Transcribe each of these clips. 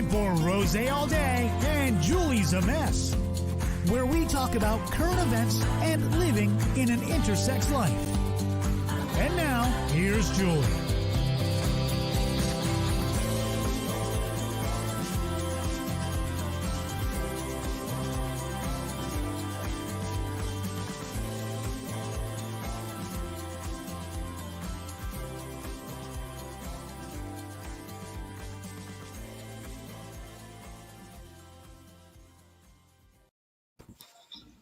time for Rosé All Day and Juleighs A Mess, where we talk about current events and living in an intersex life. And now, here's Juleigh.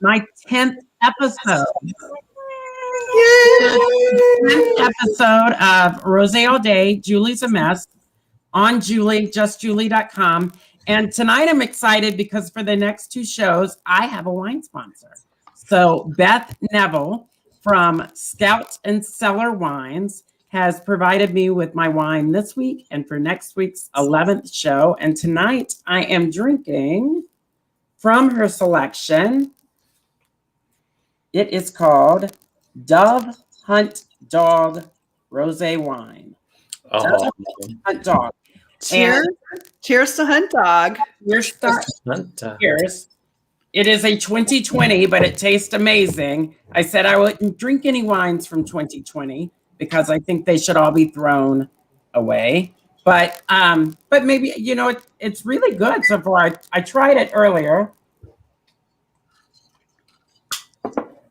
My 10th episode. 10th episode of Rosé All Day, Juleighs A Mess on Juleigh, justjuleigh.com. And tonight I'm excited because for the next two shows, I have a wine sponsor. So Beth Neville from Scout and Cellar Wines has provided me with my wine this week and for next week's 11th show. And tonight I am drinking from her selection. It is called Dove Hunt Dog Rosé Wine. Oh. Dove Hunt Dog. Cheers. Cheers to Hunt Dog. Cheers. It is a 2020, but it tastes amazing. I said I wouldn't drink any wines from 2020 because I think they should all be thrown away. But maybe, you know, it's really good so far. I tried it earlier.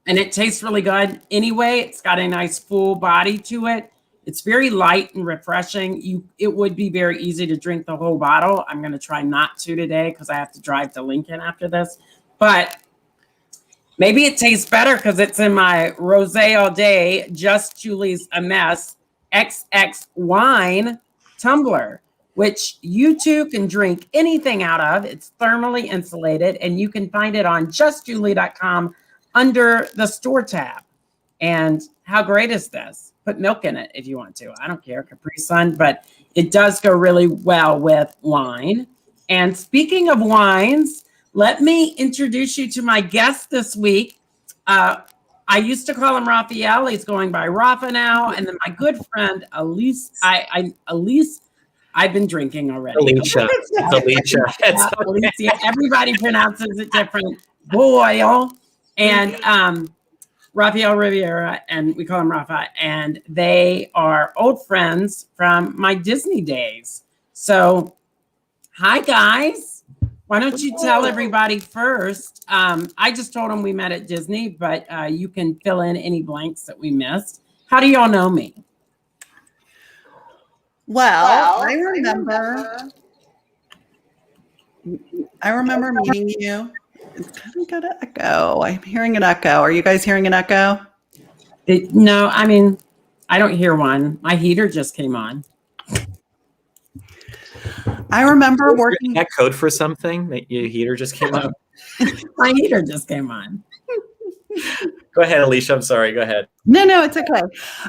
And it tastes really good. Anyway, it's got a nice full body to it. It's very light and refreshing. It would be very easy to drink the whole bottle. I'm going to try not to today because I have to drive to Lincoln after this. But maybe it tastes better because it's in my Rosé All Day, Just Juleighs A Mess XX Wine tumbler, which you too can drink anything out of. It's thermally insulated, and you can find it on justjuleigh.com under the store tab. And how great is this? Put milk in it if you want to. I don't care, Capri Sun, but it does go really well with wine. And speaking of wines, let me introduce you to my guest this week. I used to call him Raphael. He's going by Rafa now. And then my good friend, Elise, I've been drinking already. Alicia. Alicia. Alicia. Everybody pronounces it different. Boyle. And Rafael Riviera, and we call him Rafa, and they are old friends from my Disney days. So, hi guys. Why don't you tell everybody first? I just told them we met at Disney, but you can fill in any blanks that we missed. How do y'all know me? Well, I remember meeting you. It's kind of got an echo. I'm hearing an echo. Are you guys hearing an echo? No, I mean, I don't hear one. My heater just came on. I remember working. That code for something that your heater just came on. My heater just came on. Go ahead, Alicia. I'm sorry. Go ahead. No, it's okay.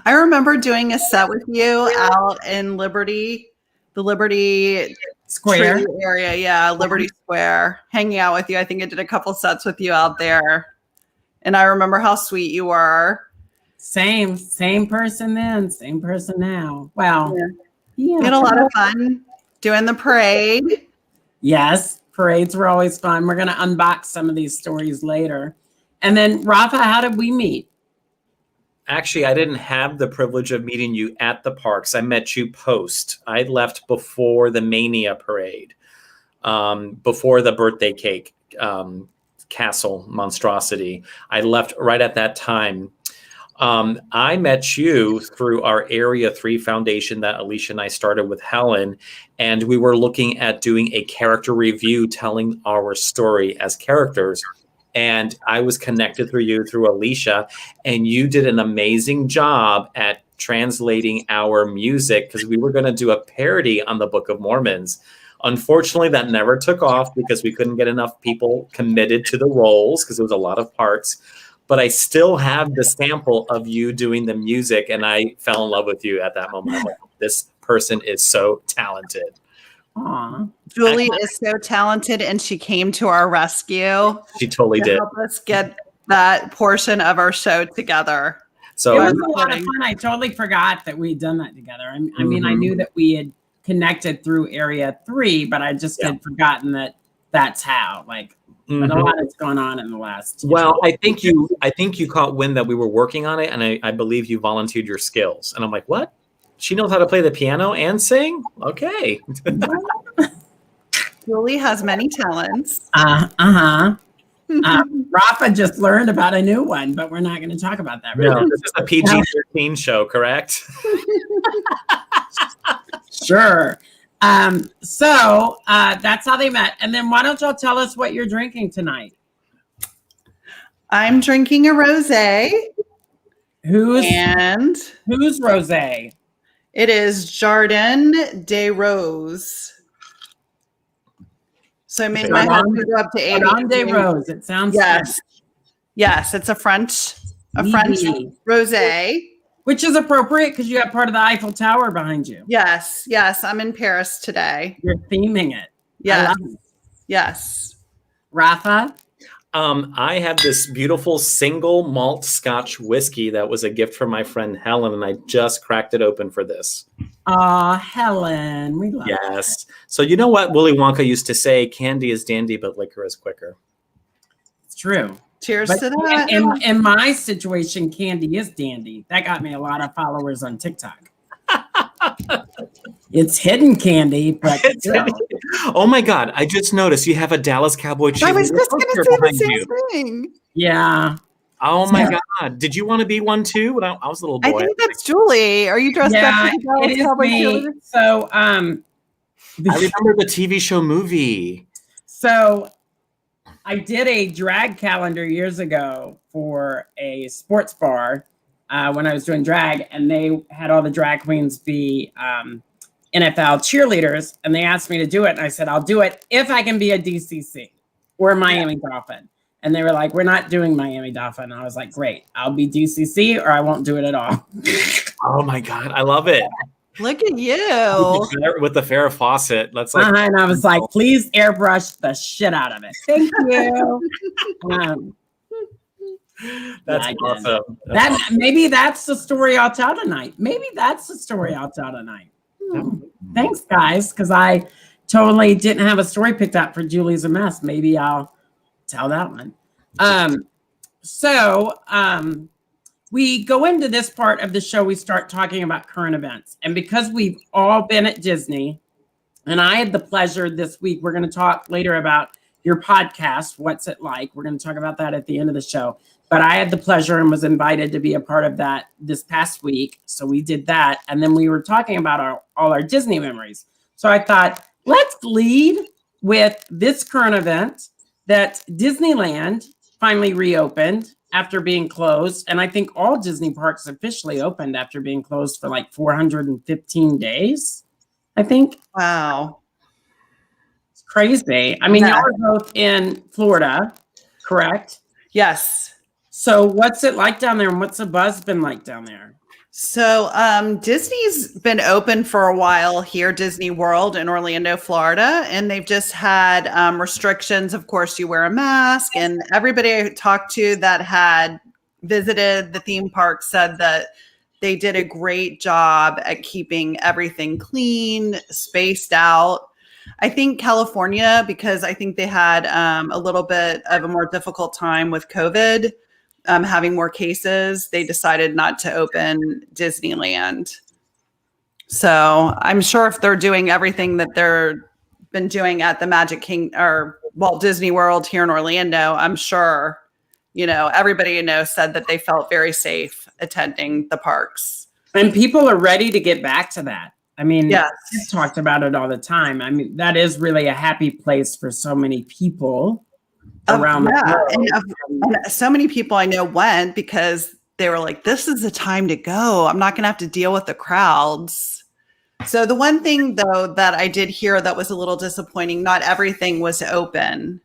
I remember doing a set with you out in Liberty, the Liberty Square area. Yeah, Liberty Square. Hanging out with you. I think I did a couple sets with you out there. And I remember how sweet you were. Same person then, same person now. Wow. Yeah. We had a lot of fun doing the parade. Yes, parades were always fun. We're going to unbox some of these stories later. And then, Rafa, how did we meet? Actually, I didn't have the privilege of meeting you at the parks. I met you post. I left before the Mania parade, before the birthday cake castle monstrosity. I left right at that time. I met you through our Area 3 foundation that Alicia and I started with Helen, and we were looking at doing a character review telling our story as characters. And I was connected through you, through Alicia, and you did an amazing job at translating our music because we were going to do a parody on the Book of Mormons. Unfortunately, that never took off because we couldn't get enough people committed to the roles because it was a lot of parts. But I still have the sample of you doing the music, and I fell in love with you at that moment. I'm like, this person is so talented. Aww. Juleigh is so talented, and she came to our rescue. She totally did. Help us get that portion of our show together. So it was a lot of fun. I totally forgot that we'd done that together. I mean, I knew that we had connected through Area 3, but I just had forgotten that that's how. Like, but a lot has gone on in the last. Well, I think you caught wind that we were working on it, and I believe you volunteered your skills. And I'm like, what? She knows how to play the piano and sing? Okay. Juleigh has many talents. Rafa just learned about a new one, but we're not going to talk about that right now. No, this is a PG-13 show, correct? Sure. So that's how they met. And then why don't y'all tell us what you're drinking tonight? I'm drinking a rosé. Who's rosé? It is Jardin de Rose. So I made my husband go up to 80. Jardin de Rose. It sounds Yes, it's a French rosé. Which is appropriate because you have part of the Eiffel Tower behind you. Yes, I'm in Paris today. You're theming it. Yes. Rafa? I have this beautiful single malt Scotch whiskey that was a gift from my friend Helen, and I just cracked it open for this. Helen, we love it. Yes. So you know what Willy Wonka used to say, candy is dandy, but liquor is quicker. It's true. Cheers to that. In my situation, candy is dandy. That got me a lot of followers on TikTok. It's hidden candy, but oh my God! I just noticed you have a Dallas Cowboy cheerleader. I was just going to say the same thing. Yeah. Oh my God! Did you want to be one too? When I was a little boy. I think that's Juleigh. Are you dressed up as a Dallas Cowboy cheerleader? So, I remember the TV show movie. So, I did a drag calendar years ago for a sports bar. When I was doing drag, and they had all the drag queens be NFL cheerleaders, and they asked me to do it, and I said, I'll do it if I can be a DCC or Miami Dolphin. And they were like, we're not doing Miami Dolphin. And I was like, great, I'll be DCC or I won't do it at all. Oh my God, I love it. Look at you. With the Farrah Fawcett. That's like, and I was like, please airbrush the shit out of it. Thank you. That's awesome. Maybe that's the story I'll tell tonight. Thanks, guys, because I totally didn't have a story picked out for Juleighs A Mess. Maybe I'll tell that one. So we go into this part of the show. We start talking about current events, and because we've all been at Disney, and I had the pleasure this week. We're going to talk later about your podcast. What's it like? We're going to talk about that at the end of the show. But I had the pleasure and was invited to be a part of that this past week. So we did that. And then we were talking about all our Disney memories. So I thought, let's lead with this current event that Disneyland finally reopened after being closed. And I think all Disney parks officially opened after being closed for like 415 days, I think. Wow. It's crazy. I mean, y'all are both in Florida, correct? Yes. So what's it like down there, and what's the buzz been like down there? So Disney's been open for a while here, Disney World in Orlando, Florida, and they've just had restrictions. Of course, you wear a mask, and everybody I talked to that had visited the theme park said that they did a great job at keeping everything clean, spaced out. I think California, because I think they had a little bit of a more difficult time with COVID, having more cases, they decided not to open Disneyland. So I'm sure if they're doing everything that they're been doing at the Magic Kingdom or Walt Disney World here in Orlando, I'm sure, everybody said that they felt very safe attending the parks. And people are ready to get back to that. I mean, yes. We've talked about it all the time. I mean, that is really a happy place for so many people around the world. And so many people I know went because they were like, this is the time to go. I'm not going to have to deal with the crowds. So the one thing, though, that I did hear that was a little disappointing, not everything was open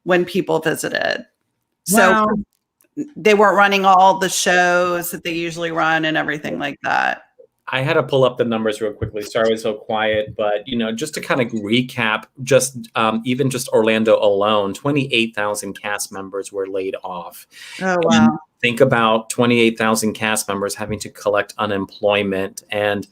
when people visited. Wow. So they weren't running all the shows that they usually run and everything like that. I had to pull up the numbers real quickly. Sorry I was so quiet, but just to kind of recap, even just Orlando alone, 28,000 cast members were laid off. Oh wow! think about 28,000 cast members having to collect unemployment. And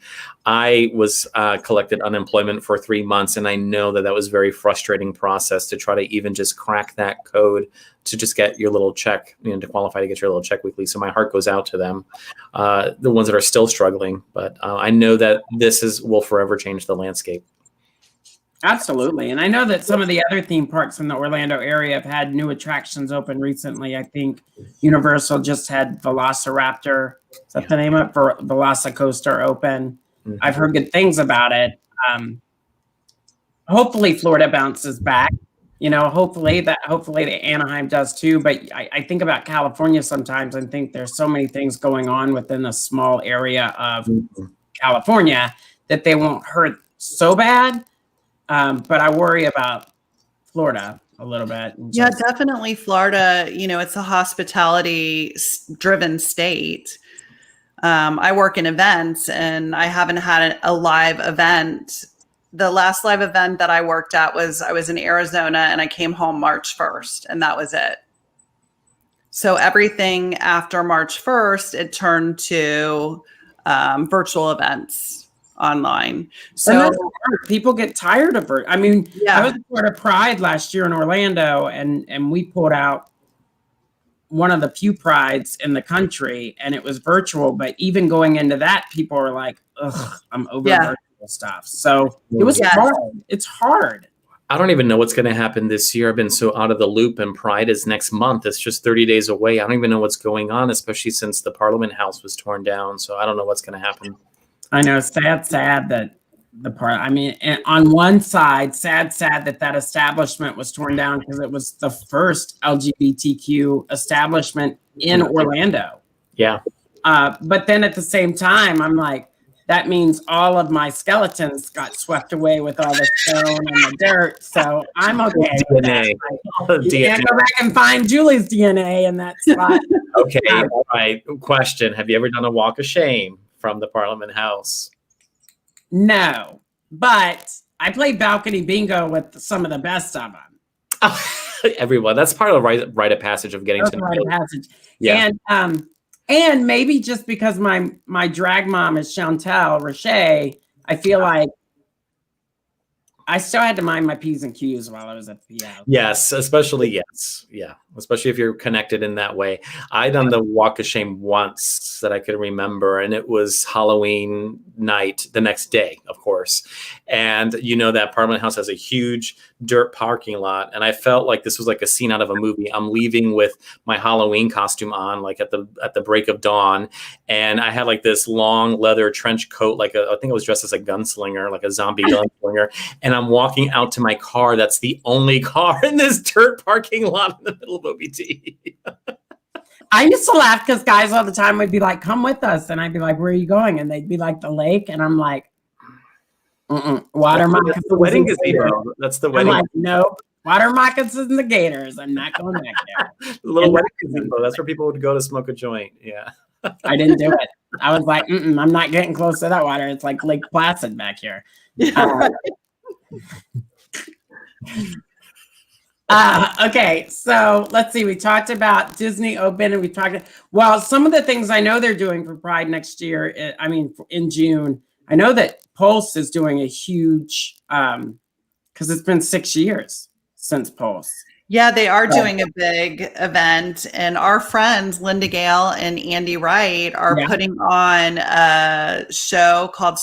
I was collected unemployment for 3 months. And I know that was a very frustrating process to try to even just crack that code to just get your little check, to qualify to get your little check weekly. So my heart goes out to them, the ones that are still struggling. But I know that will forever change the landscape. Absolutely. And I know that some of the other theme parks in the Orlando area have had new attractions open recently. I think Universal just had Velociraptor. Is that the name of it? For Velocicoaster open. Mm-hmm. I've heard good things about it. Hopefully Florida bounces back. Hopefully the Anaheim does too. But I think about California sometimes and think there's so many things going on within a small area of California that they won't hurt so bad. But I worry about Florida a little bit. Yeah, definitely Florida. It's a hospitality-driven state. I work in events, and I haven't had a live event. The last live event that I worked at I was in Arizona, and I came home March 1st, and that was it. So everything after March 1st, it turned to virtual events. Online. So people get tired of it. I mean, I was part of Pride last year in Orlando, and we pulled out one of the few prides in the country, and it was virtual. But even going into that, people are like, "Ugh, I'm over virtual stuff." So it was hard. It's hard. I don't even know what's going to happen this year. I've been so out of the loop, and Pride is next month. It's just 30 days away. I don't even know what's going on, especially since the Parliament House was torn down. So I don't know what's going to happen. I know, sad that on one side, sad that establishment was torn down because it was the first LGBTQ establishment in Orlando. Yeah. But then at the same time, I'm like, that means all of my skeletons got swept away with all the stone and the dirt. So I'm okay. DNA. You can't go back and find Juleigh's DNA in that spot. Okay. All right. Question. Have you ever done a walk of shame from the Parliament House? No, but I played balcony bingo with some of the best of them. Everyone, that's part of the rite of passage of getting to the rite of passage. Yeah, and maybe just because my drag mom is Chantel Roche, I feel like I still had to mind my P's and Q's while I was at the PO. Yes, especially especially if you're connected in that way. I done the walk of shame once that I could remember, and it was Halloween night, the next day, of course. And that Parliament House has a huge dirt parking lot, and I felt like this was like a scene out of a movie. I'm leaving with my Halloween costume on, like at the break of dawn, and I had like this long leather trench coat, I think I was dressed as a gunslinger, like a zombie gunslinger, and I'm walking out to my car. That's the only car in this dirt parking lot in the middle of OBT. I used to laugh because guys all the time would be like, "Come with us," and I'd be like, "Where are you going?" And they'd be like, "The lake," and I'm like, "Water moccasins." The wedding gazebo. That's the wedding. I'm like, "No, water moccasins and the gators. I'm not going back there." The little wedding gazebo. That's where people would go to smoke a joint. Yeah. I didn't do it. I was like, I'm not getting close to that water. It's like Lake Placid back here. Okay, so let's see. We talked about Disney Open, and we talked. Well, some of the things I know they're doing for Pride next year. In June, I know that Pulse is doing a huge because it's been 6 years since Pulse. Yeah, they are doing a big event, and our friends Linda Gale and Andy Wright are putting on a show called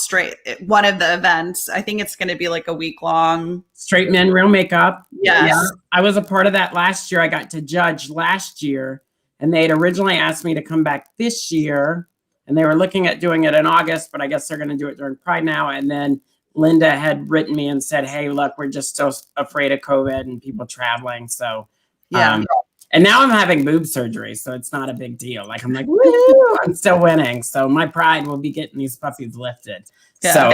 one of the events. I think it's going to be like a week long. Straight Men, Real Makeup. Yes. Yeah. I was a part of that last year. I got to judge last year, and they had originally asked me to come back this year, and they were looking at doing it in August, but I guess they're going to do it during Pride now. And then Linda had written me and said, "Hey, look, we're just so afraid of COVID and people traveling." So, and now I'm having boob surgery, so it's not a big deal. Like, I'm like, woo, I'm still winning. So my pride will be getting these puppies lifted. Yeah. So,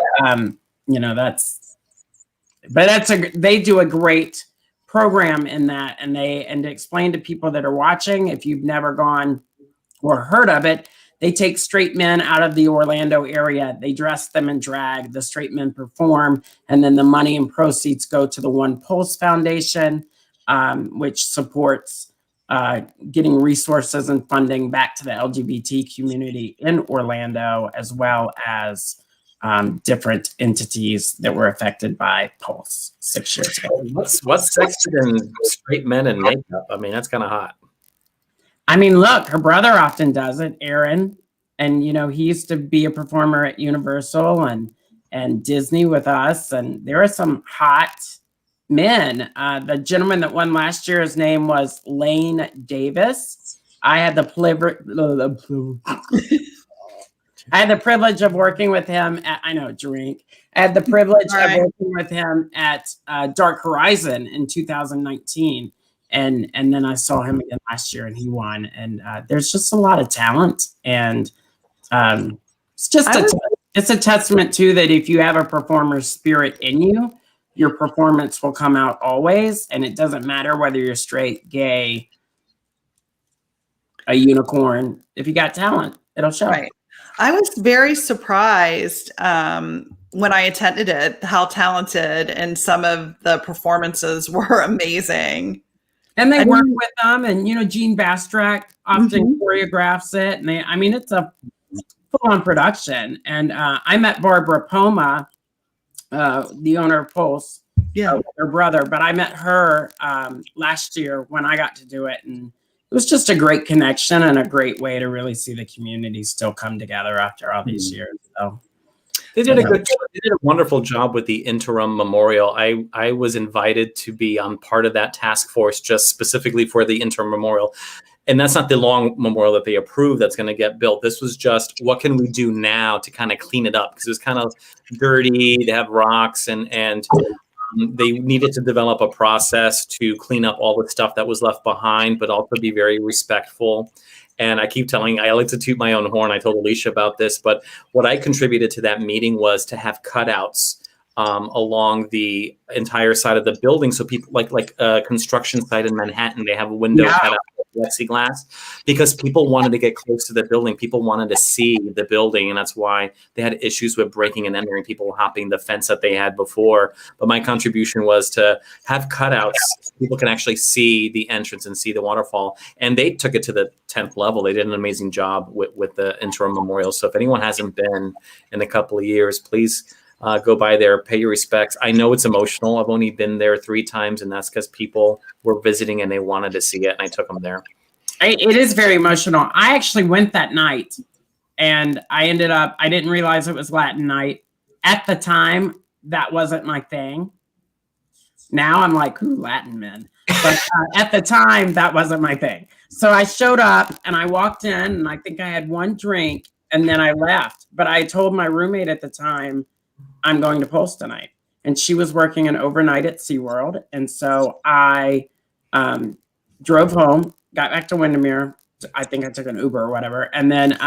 they do a great program in that. And to explain to people that are watching, if you've never gone or heard of it, they take straight men out of the Orlando area. They dress them in drag. The straight men perform, and then the money and proceeds go to the One Pulse Foundation, which supports getting resources and funding back to the LGBT community in Orlando, as well as different entities that were affected by Pulse 6 years ago. What's sexy than straight men in makeup? I mean, that's kind of hot. I mean, look, her brother often does it, Aaron. And, you know, he used to be a performer at Universal and Disney with us. And there are some hot men. The gentleman that won last year, his name was Lane Davis. I had the privilege of working with him at, I had the privilege of working with him at Dark Horizon in 2019. And then I saw him again last year and he won. And there's just a lot of talent. And it's just it's a testament to that if you have a performer's spirit in you, your performance will come out always. And it doesn't matter whether you're straight, gay, a unicorn. If you got talent, it'll show. Right. I was very surprised when I attended it, how talented and some of the performances were amazing. And they work with them, and you know, Gene Bastrach often choreographs it. And it's a full-on production. And I met Barbara Poma, the owner of Pulse, with her brother, but I met her last year when I got to do it, and it was just a great connection and a great way to really see the community still come together after all these years. So they did a wonderful job with the Interim Memorial. I was invited to be on part of that task force just specifically for the Interim Memorial. And that's not the long memorial that they approved that's going to get built. This was just, what can we do now to kind of clean it up? Because it was kind of dirty, they have rocks, and they needed to develop a process to clean up all the stuff that was left behind, but also be very respectful. And I keep I like to toot my own horn. I told Alicia about this, but what I contributed to that meeting was to have cutouts along the entire side of the building. So people like a construction site in Manhattan, they have a window cut out with plexiglass because people wanted to get close to the building. People wanted to see the building. And that's why they had issues with breaking and entering, people hopping the fence that they had before. But my contribution was to have cutouts so people can actually see the entrance and see the waterfall. And they took it to the 10th level. They did an amazing job with the Interim Memorial. So if anyone hasn't been in a couple of years, please go by there, pay your respects. I know it's emotional. I've only been there 3 times, and that's because people were visiting and they wanted to see it, and I took them there. It is very emotional. I actually went that night, and I didn't realize it was Latin night. At the time, that wasn't my thing. Now I'm like, ooh, Latin men. But at the time, that wasn't my thing. So I showed up, and I walked in, and I think I had 1 drink, and then I left. But I told my roommate at the time, I'm going to Pulse tonight. And she was working an overnight at SeaWorld. And so I drove home, got back to Windermere. I think I took an Uber or whatever. And then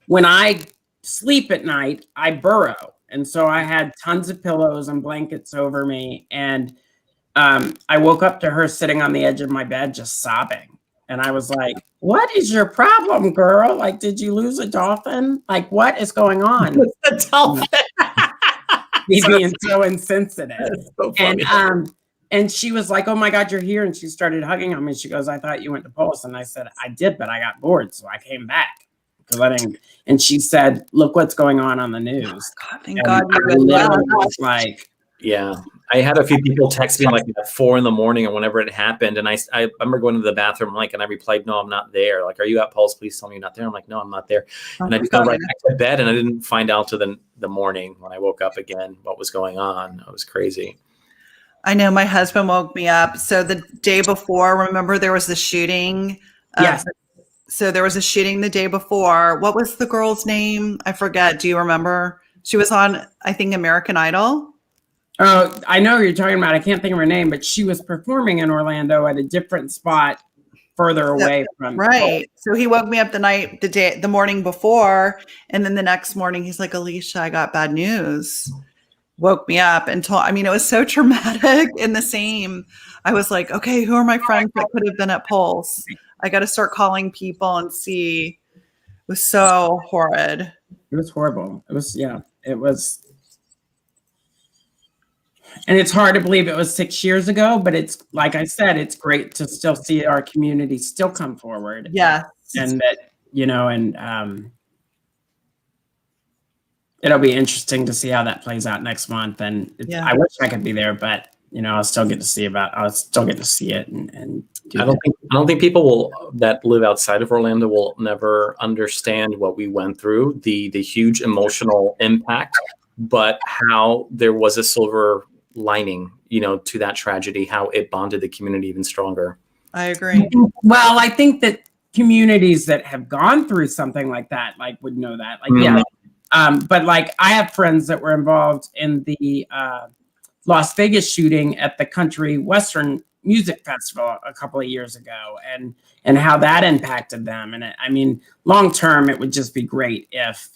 when I sleep at night, I burrow. And so I had tons of pillows and blankets over me. And I woke up to her sitting on the edge of my bed, just sobbing. And I was like, what is your problem, girl? Like, did you lose a dolphin? Like, what is going on? The dolphin. Me being so insensitive. So and she was like, oh my God, you're here. And she started hugging on me. She goes, I thought you went to Pulse. And I said, I did, but I got bored. So I came back. And she said, look what's going on the news. Oh God, thank God you're like, yeah. I had a few people text me like at 4 a.m. or whenever it happened. And I remember going to the bathroom, and I replied, no, I'm not there. Like, are you at Pulse? Please tell me you're not there. I'm like, no, I'm not there. And I just got right back to bed, and I didn't find out till the morning when I woke up again what was going on. It was crazy. I know my husband woke me up. So the day before, remember there was the shooting? Yes. So there was a shooting the day before. What was the girl's name? I forget. Do you remember? She was on, I think, American Idol. Oh, I know who you're talking about. I can't think of her name, but she was performing in Orlando at a different spot further away from. Right. So he woke me up the morning before. And then the next morning he's like, Alicia, I got bad news. Woke me up and it was so traumatic and the same. I was like, okay, who are my friends that could have been at Pulse? I got to start calling people and see. It was so horrid. It was horrible. It was. And it's hard to believe it was 6 years ago, but it's like I said, it's great to still see our community still come forward. Yeah. And that, it'll be interesting to see how that plays out next month. And I wish I could be there, but I'll still get to see it and I don't think people that live outside of Orlando will never understand what we went through, the huge emotional impact, but how there was a silver lining, to that tragedy, how it bonded the community even stronger. I agree. Well, I think that communities that have gone through something like that, would know that. But I have friends that were involved in the Las Vegas shooting at the Country Western Music Festival a couple of years ago, and how that impacted them. And long term, it would just be great if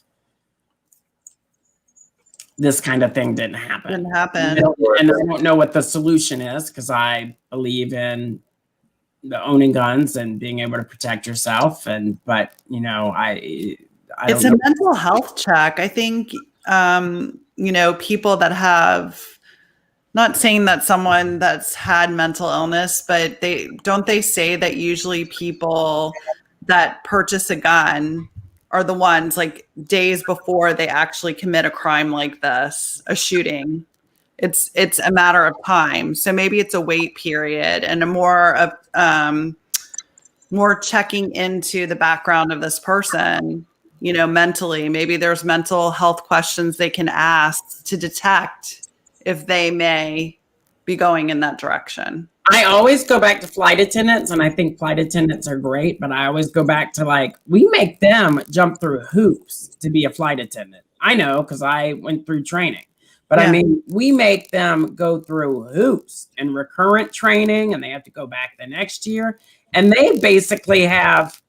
this kind of thing didn't happen. And I don't know what the solution is, because I believe in the owning guns and being able to protect yourself. But it's a mental health check. I think, people that have, not saying that someone that's had mental illness, but they say that usually people that purchase a gun are the ones days before they actually commit a crime like this, a shooting. It's a matter of time. So maybe it's a wait period and a more checking into the background of this person, mentally. Maybe there's mental health questions they can ask to detect if they may be going in that direction. I always go back to flight attendants, and I think flight attendants are great, but I always go back to we make them jump through hoops to be a flight attendant. I know, because I went through training, but we make them go through hoops and recurrent training, and they have to go back the next year, and they basically have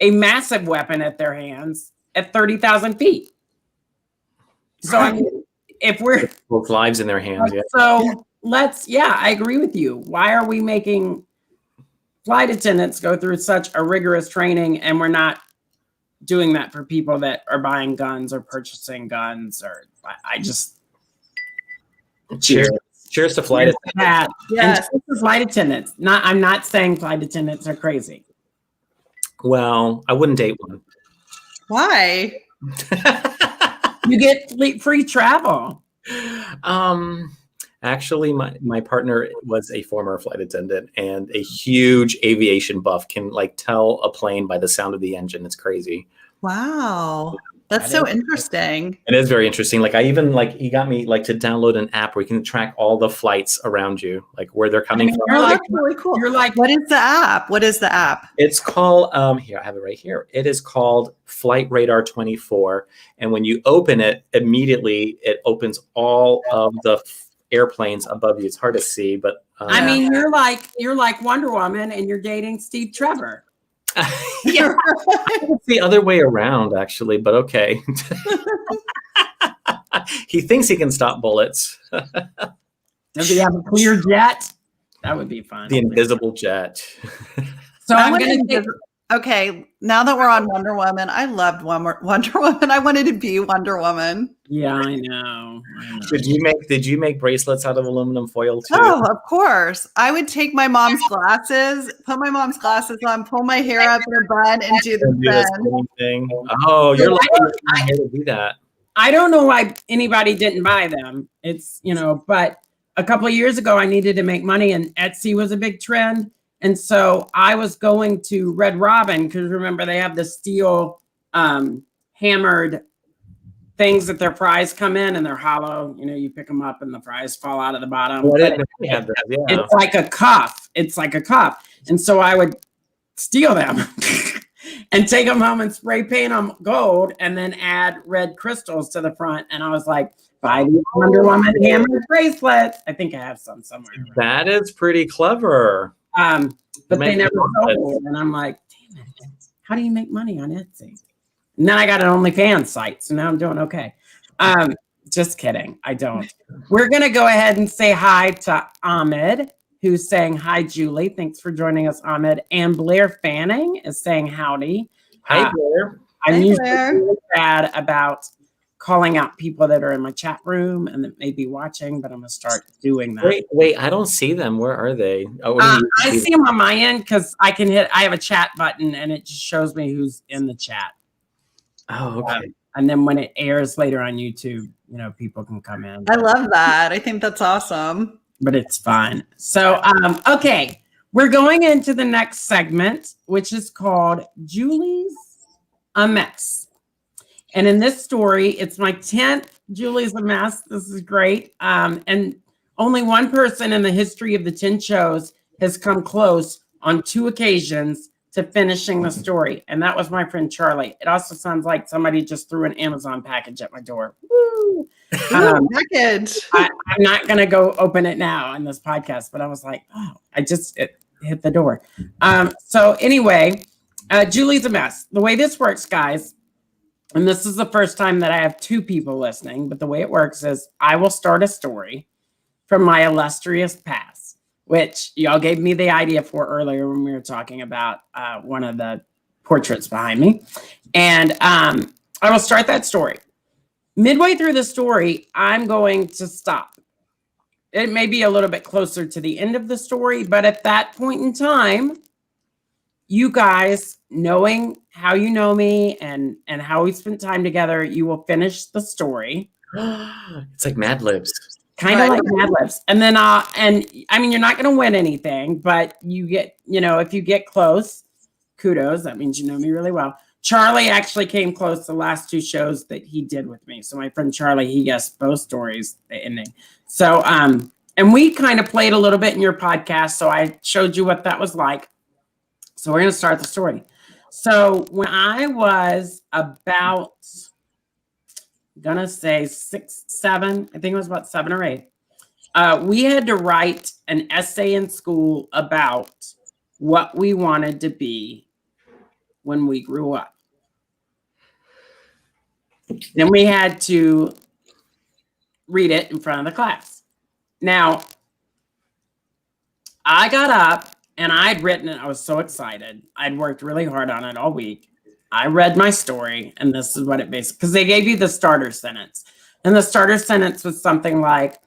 a massive weapon at their hands at 30,000 feet. So if we're both lives in their hands, so I agree with you. Why are we making flight attendants go through such a rigorous training, and we're not doing that for people that are buying guns or purchasing guns? Or I just cheers to flight attendants. Yes. And to flight attendants. I'm not saying flight attendants are crazy. Well, I wouldn't date one. Why? You get free travel. Actually, my partner was a former flight attendant and a huge aviation buff, can tell a plane by the sound of the engine. It's crazy. Wow. That's so interesting. It is very interesting. I even he got me to download an app where you can track all the flights around you, where they're coming from. That's really cool. You're what is the app? What is the app? It's called here, I have it right here. It is called Flight Radar 24. And when you open it, immediately it opens all of the airplanes above you. It's hard to see, but you're like Wonder Woman, and you're dating Steve Trevor. Yeah, it's the other way around, actually, but okay. He thinks he can stop bullets. Does he have a clear jet? That would be fun. The invisible jet. So I'm going to okay, now that we're on Wonder Woman, I loved Wonder Woman. I wanted to be Wonder Woman. Yeah, I know. Did you make bracelets out of aluminum foil too? Oh, of course. I would take my mom's glasses, put my mom's glasses on, pull my hair up in a bun, and do the thing. Oh, you're lucky to do that. I don't know why anybody didn't buy them. It's but a couple of years ago I needed to make money, and Etsy was a big trend. And so I was going to Red Robin, because remember they have the steel hammered things that their fries come in, and they're hollow. You pick them up and the fries fall out of the bottom. It's like a cuff. It's like a cuff. And so I would steal them and take them home and spray paint them gold, and then add red crystals to the front. And I was like, buy these Wonder Woman hammered bracelets. I think I have some somewhere. That is pretty clever. But they never sold, and I'm like, damn it, how do you make money on Etsy? And then I got an OnlyFans site, so now I'm doing okay. Just kidding, I don't. We're gonna go ahead and say hi to Ahmed, who's saying hi, Julie. Thanks for joining us, Ahmed. And Blair Fanning is saying howdy. Hi, Blair. I'm usually really bad about calling out people that are in my chat room and that may be watching, but I'm going to start doing that. Wait, I don't see them. Where are they? Oh, I see them on my end because I have a chat button and it just shows me who's in the chat. Oh, okay. And then when it airs later on YouTube, people can come in. I love that. I think that's awesome. But it's fun. So, okay. We're going into the next segment, which is called Juleighs A Mess. And in this story, it's my 10th Juleighs A Mess. This is great. And only one person in the history of the 10 shows has come close on 2 occasions to finishing the story. And that was my friend Charlie. It also sounds like somebody just threw an Amazon package at my door. Woo! Package. I'm not going to go open it now in this podcast, but I was like, oh, it hit the door. So anyway, Juleighs A Mess. The way this works, guys, and this is the first time that I have 2 people listening, but the way it works is I will start a story from my illustrious past, which y'all gave me the idea for earlier when we were talking about one of the portraits behind me. And I will start that story. Midway through the story, I'm going to stop. It may be a little bit closer to the end of the story, but at that point in time, you guys, knowing how you know me and how we spent time together, you will finish the story. It's like Mad Libs. Kind of like Mad Libs. And then, and I mean, you're not going to win anything, but you get, if you get close, kudos. That means you know me really well. Charlie actually came close the last 2 shows that he did with me. So my friend Charlie, he guessed both stories, the ending. So, and we kind of played a little bit in your podcast. So I showed you what that was like. So we're going to start the story. So when I was about, I'm going to say 6, 7, I think it was about 7 or 8. We had to write an essay in school about what we wanted to be when we grew up. Then we had to read it in front of the class. Now, I got up and I'd written it. I was so excited. I'd worked really hard on it all week. I read my story, and this is what it basically, because they gave you the starter sentence. And the starter sentence was something like,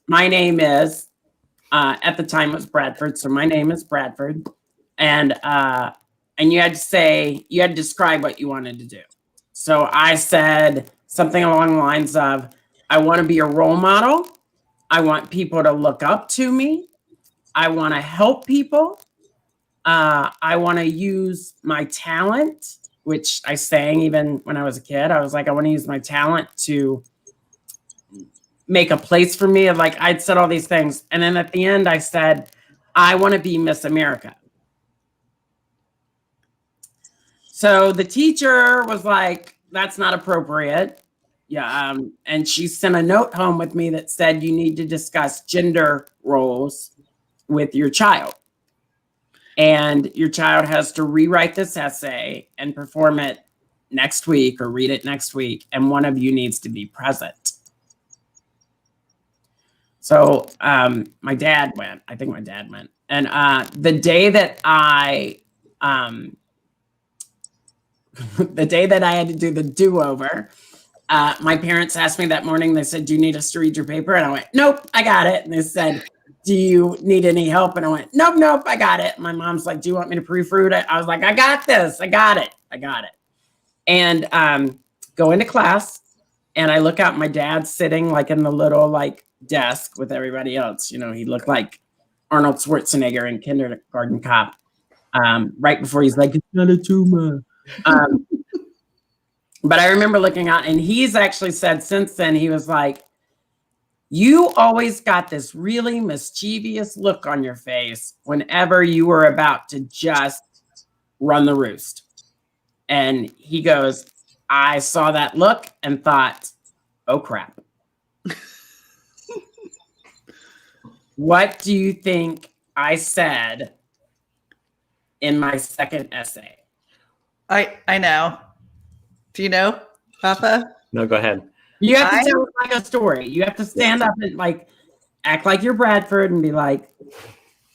my name is, at the time it was Bradford, so my name is Bradford. And you had to describe what you wanted to do. So I said something along the lines of, I want to be a role model. I want people to look up to me. I want to help people. I want to use my talent, which I sang even when I was a kid. I was like, I want to use my talent to make a place for me. Like, I'd said all these things. And then at the end, I said, I want to be Miss America. So the teacher was like, that's not appropriate. Yeah. And she sent a note home with me that said, you need to discuss gender roles with your child. And your child has to rewrite this essay and perform it next week or read it next week. And one of you needs to be present. So my dad went. I think my dad went. And the day that I had to do the do-over, my parents asked me that morning, they said, do you need us to read your paper? And I went, nope, I got it. And they said, do you need any help? And I went, nope, I got it. My mom's like, do you want me to proofread it? I was like, I got this. I got it. And go into class, and I look out, my dad's sitting like in the little like desk with everybody else. You know, he looked like Arnold Schwarzenegger in Kindergarten Cop. Right before he's like, it's not a tumor. But I remember looking out, and he's actually said since then, he was like, you always got this really mischievous look on your face whenever you were about to just run the roost. And he goes, I saw that look and thought, oh crap. What do you think I said in my second essay? I know. Do you know, Rafa? No, go ahead. You have to tell it like a story. You have to stand up and like act like you're Bradford and be like,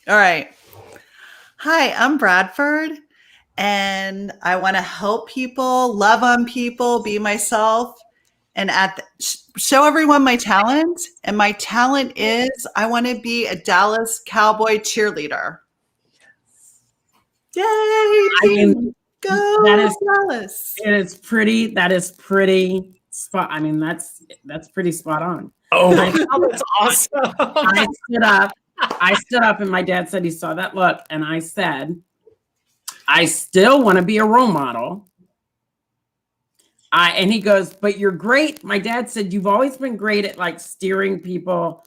all right. Hi, I'm Bradford, and I want to help people, love on people, be myself. and show everyone my talent. And my talent is I want to be a Dallas Cowboy cheerleader. Yay! I mean, Go Dallas! It is pretty. That is pretty spot. I mean, that's pretty spot on. Oh, that's awesome! I stood up, and my dad said he saw that look, and I said, I still want to be a role model. And he goes, but you're great. My dad said, you've always been great at like steering people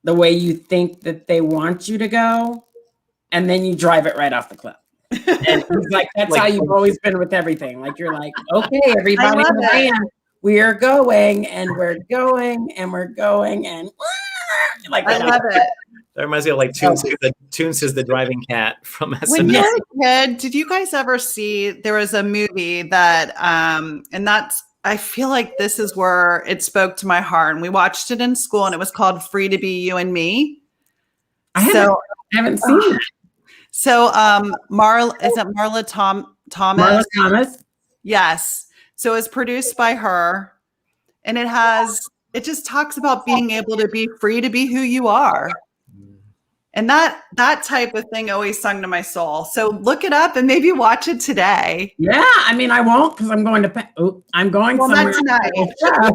the way you think that they want you to go. And then you drive it right off the cliff. And he's like, that's how you've always been with everything. Like, you're like, okay, everybody in the van, we are going and we're going and we're going. And like, I love it. That reminds me of like Toons is the driving cat from SNL. When you were a kid, did you guys ever see, there was a movie that, and that's, I feel like this is where it spoke to my heart. And we watched it in school and it was called Free to Be You and Me. I haven't seen it. So, is it Marla Thomas? Marla Thomas? Yes. So it's produced by her and it just talks about being able to be free to be who you are. And that type of thing always sung to my soul. So look it up and maybe watch it today. Yeah, I mean, I won't because I'm going to. I'm going somewhere. Not tonight.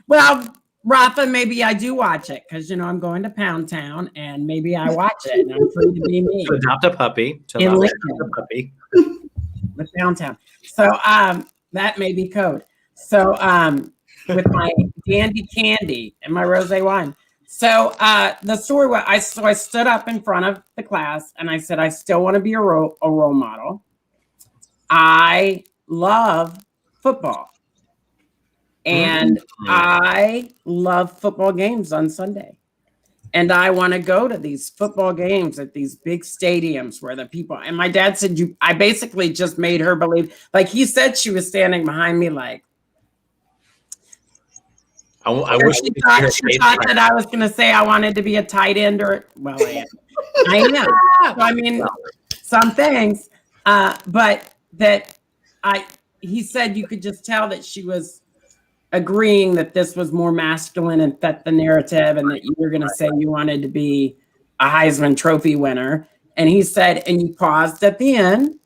Well, Rafa, maybe I do watch it because I'm going to Pound Town and maybe I watch it and I'm free to be me. To adopt a puppy. With Pound Town. So that may be code. So with my dandy candy and my rosé wine. So the story was, I stood up in front of the class and I said, I still want to be a role model. I love football. And I love football games on Sunday. And I want to go to these football games at these big stadiums where the people, and my dad said, I basically just made her believe, like he said, she was standing behind me like, I wish she thought that I was going to say I wanted to be a tight end well, I am. So, I mean, some things, but he said you could just tell that she was agreeing that this was more masculine and fit the narrative and that you were going to say you wanted to be a Heisman Trophy winner. And he said, and you paused at the end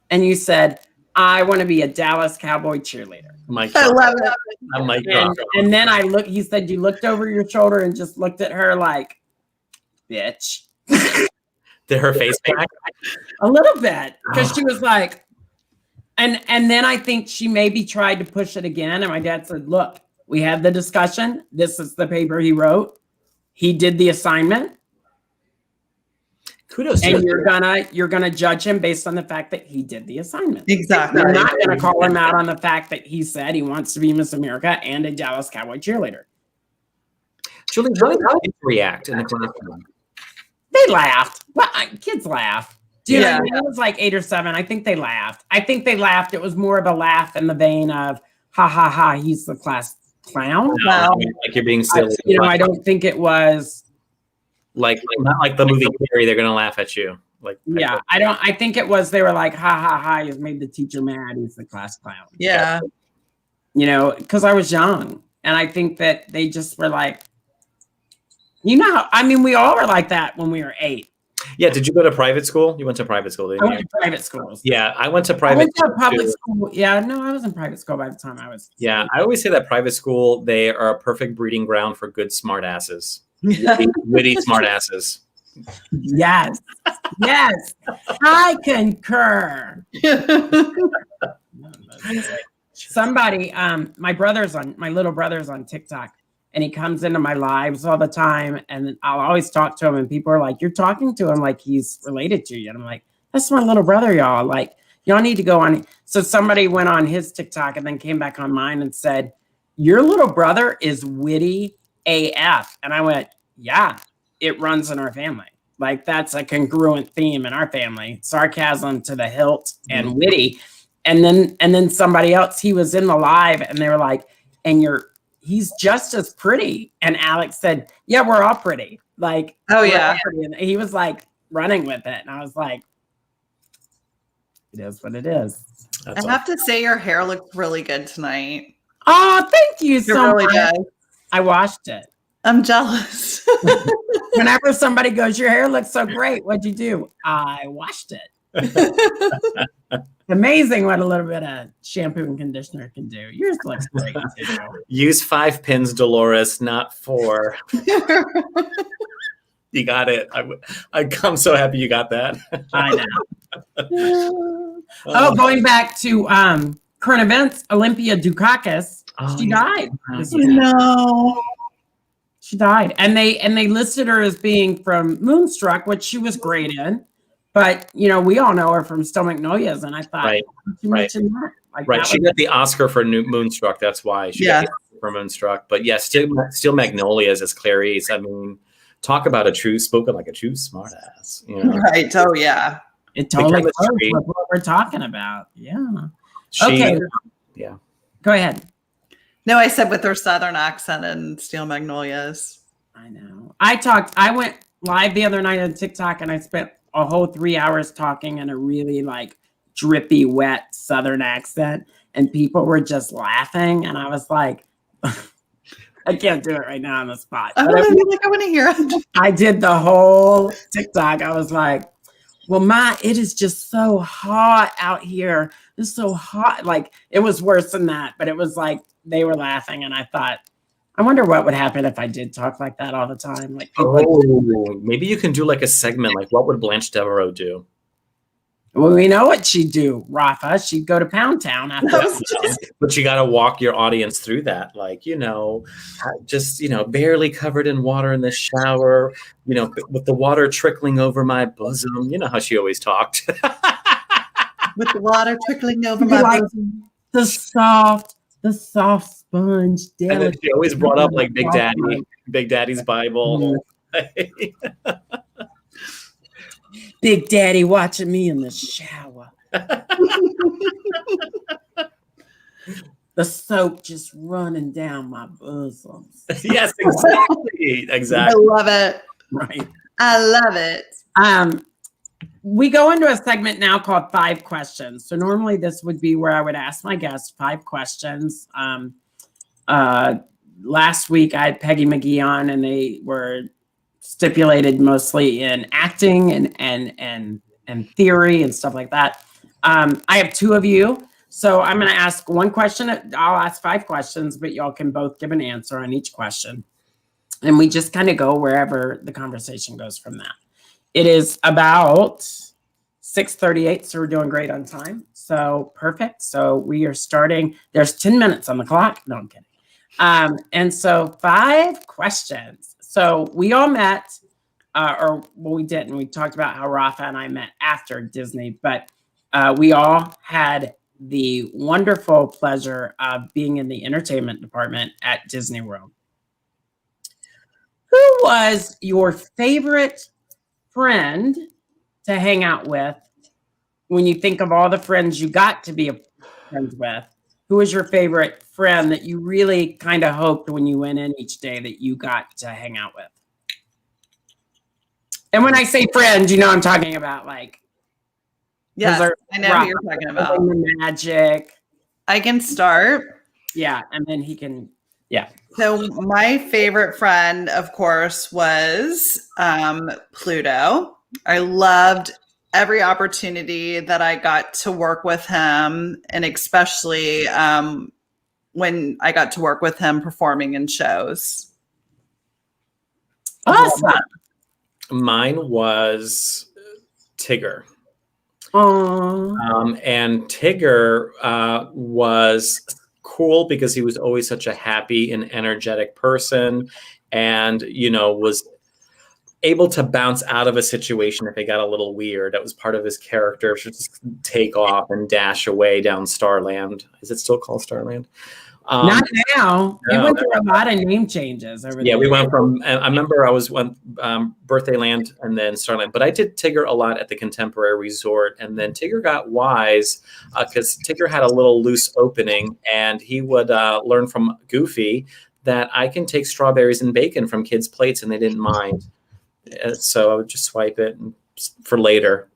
and you said, I want to be a Dallas Cowboy cheerleader. I love it. I'm like, God. And then he said, you looked over your shoulder and just looked at her like, bitch. Did her face back? A little bit. Because she was like, and then I think she maybe tried to push it again. And my dad said, look, we had the discussion. This is the paper he wrote. He did the assignment. Kudos to and you're gonna judge him based on the fact that he did the assignment. Exactly. You're not gonna call him out on the fact that he said he wants to be Miss America and a Dallas Cowboy cheerleader. Julie, how did kids react in the classroom? They laughed. Well, kids laugh. Dude, Yeah. I mean, it was like 8 or 7. I think they laughed. It was more of a laugh in the vein of, ha, ha, ha, he's the class clown. No, like you're being silly. I don't think it was. Like not like the movie Carrie, they're gonna laugh at you. Like Yeah, I think it was, they were like, ha, ha, ha, he's made the teacher mad. He's the class clown. Yeah. Because I was young. And I think that they just were like, we all were like that when we were 8. Yeah. Did you go to private school? You went to private school, didn't I you? went to private schools. Yeah, I went to I private went to school public too. school. Yeah, no, I was in private school by the time I was. Yeah, I always say that private school, they are a perfect breeding ground for good smart asses. Witty smart asses. Yes. Yes. I concur. Somebody, my little brother's on TikTok, and he comes into my lives all the time, and I'll always talk to him, and people are like, you're talking to him like he's related to you. And I'm like, that's my little brother, y'all. Like, y'all need to go on. So somebody went on his TikTok and then came back on mine and said, your little brother is witty AF. And I went, yeah, it runs in our family. Like, that's a congruent theme in our family. Sarcasm to the hilt and witty. And then somebody else, he was in the live and they were like, he's just as pretty. And Alex said, yeah, we're all pretty. Like, oh yeah. And he was like running with it. And I was like, it is what it is. That's I have to say your hair looks really good tonight. Oh, thank you It so really much. does. I washed it. I'm jealous. Whenever somebody goes, your hair looks so great, what'd you do? I washed it. Amazing what a little bit of shampoo and conditioner can do. Yours looks great too. Use 5 pins, Dolores, not 4. You got it. I'm so happy you got that. I know. Oh, going back to current events, Olympia Dukakis, she died. this year. No. She died, and they listed her as being from Moonstruck, which she was great in. But we all know her from Still Magnolias, and I thought, Right. you mentioned that? Like, Right. that She was- got the Oscar for Moonstruck. That's why she got the Oscar for Moonstruck. But yeah, Still Magnolias as Clarice. I mean, talk about spoken like a true smartass. Right. Oh, yeah. It totally The goes chemistry. with what we're talking about. Yeah. She, Okay. Yeah. Go ahead. No, I said with her Southern accent and Steel Magnolias. I know. I went live the other night on TikTok, and I spent a whole 3 hours talking in a really drippy, wet Southern accent, and people were just laughing, and I was like, I can't do it right now on the spot. I But want to hear it. I did the whole TikTok. I was like, well, it is just so hot out here. It's so hot. Like, it was worse than that, but it was like they were laughing, and I thought, I wonder what would happen if I did talk like that all the time. Like, Maybe you can do like a segment, like what would Blanche Devereaux do? well, we know what she'd do, Rafa. She'd go to Pound Town after. But you got to walk your audience through that, just barely covered in water in the shower, with the water trickling over my bosom. You know how she always talked. With the water trickling over my bosom. the soft sponge. And then she always brought up like Big Daddy's Bible. Big Daddy watching me in the shower. The soap just running down my bosom. Yes, exactly. I love it. Right. I love it. We go into a segment now called 5 Questions. So normally this would be where I would ask my guests 5 questions. Last week I had Peggy McGee on, and they were stipulated mostly in acting and theory and stuff like that. I have 2 of you. So I'm going to ask 1 question. I'll ask 5 questions, but y'all can both give an answer on each question. And we just kind of go wherever the conversation goes from that. It is about 6:38, so we're doing great on time. So perfect. So we are starting. There's 10 minutes on the clock. No, I'm kidding. And so 5 questions. So we all met, we didn't. We talked about how Rafa and I met after Disney, but we all had the wonderful pleasure of being in the entertainment department at Disney World. Who was your favorite friend to hang out with when you think of all the friends you got to be friends with? Who was your favorite friend that you really kind of hoped when you went in each day that you got to hang out with? And when I say friend, I'm talking about Yes, I know who you're talking about. The magic. I can start. Yeah, and then he can. Yeah. So my favorite friend, of course, was Pluto. I loved every opportunity that I got to work with him, and especially when I got to work with him performing in shows. Awesome. Mine was Tigger. Aww. And Tigger was cool because he was always such a happy and energetic person, and was able to bounce out of a situation if it got a little weird. That was part of his character, to just take off and dash away down Starland. Is it still called Starland? Not now. No. We went through a lot of name changes over Yeah, we went from, I remember I was Birthday Land and then Starland, but I did Tigger a lot at the Contemporary Resort. And then Tigger got wise because Tigger had a little loose opening, and he would learn from Goofy that I can take strawberries and bacon from kids' plates and they didn't mind. So I would just swipe it for later.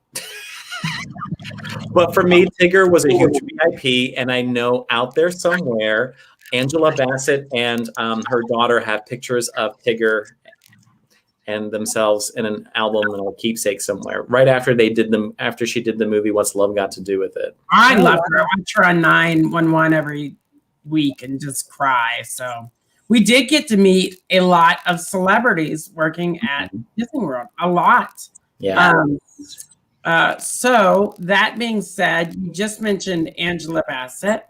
But for me, Tigger was a huge VIP, and I know out there somewhere, Angela Bassett and her daughter have pictures of Tigger and themselves in an album and a keepsake somewhere. Right after after she did the movie, What's Love Got to Do with It? I love her. I watch her on 911 every week and just cry. So we did get to meet a lot of celebrities working at Disney World. A lot. Yeah. So that being said, you just mentioned Angela Bassett.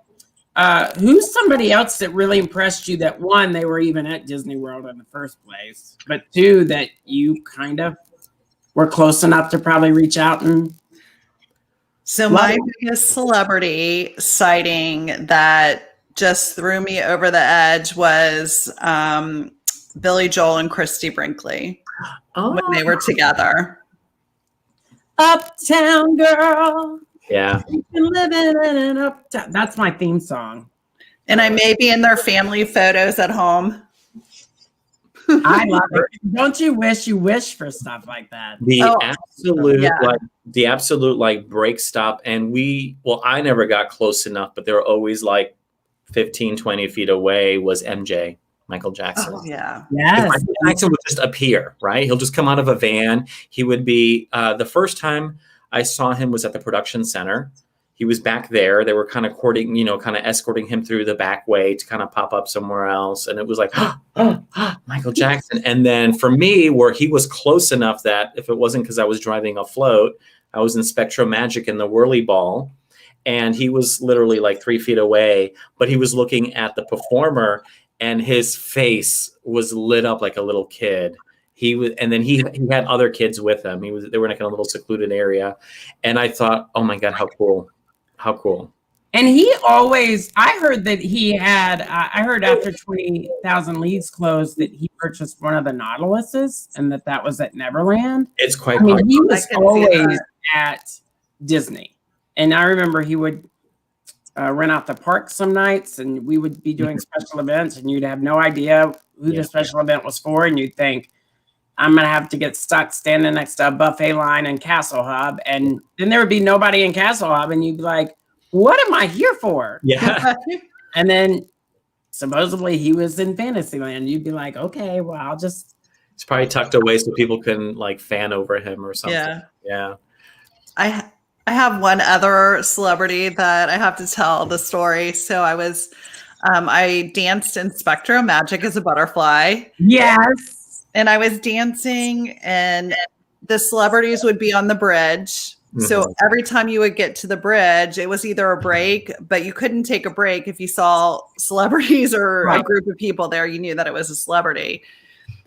Who's somebody else that really impressed you that one, they were even at Disney World in the first place, but two, that you kind of were close enough to probably reach out and So my biggest celebrity sighting that just threw me over the edge was Billy Joel and Christy Brinkley when they were together. Uptown Girl. Yeah. Living in an uptown. That's my theme song. And I may be in their family photos at home. I love it. Don't you wish for stuff like that? The absolute break stop. And I never got close enough, but they were always like 15, 20 feet away was MJ, Michael Jackson. Oh, yeah. Yes. Michael Jackson would just appear, right? He'll just come out of a van. He would be, the first time I saw him was at the production center. He was back there. They were kind of escorting him through the back way to kind of pop up somewhere else. And it was like, Michael Jackson. And then for me, where he was close enough that if it wasn't because I was driving a float, I was in Spectrum Magic in the Whirly Ball. And he was literally like 3 feet away, but he was looking at the performer and his face was lit up like a little kid. And then he had other kids with him. They were in like a little secluded area. And I thought, oh my God, how cool. How cool. And I heard that he had, I heard after 20,000 Leagues closed that he purchased one of the Nautiluses and that was at Neverland. It's quite he was always at Disney. And I remember he would rent out the park some nights and we would be doing special events and you'd have no idea who the special event was for. And you'd think, I'm going to have to get stuck standing next to a buffet line in Castle Hub. And then there would be nobody in Castle Hub. And you'd be like, what am I here for? Yeah. And then supposedly he was in Fantasyland. You'd be like, okay, well, I'll just. It's probably tucked away so people can like fan over him or something. Yeah. Yeah. I have one other celebrity that I have to tell the story. So I danced in Spectrum Magic as a butterfly. Yes. And I was dancing and the celebrities would be on the bridge. Mm-hmm. So every time you would get to the bridge, it was either a break, but you couldn't take a break. If you saw celebrities or a group of people there, you knew that it was a celebrity.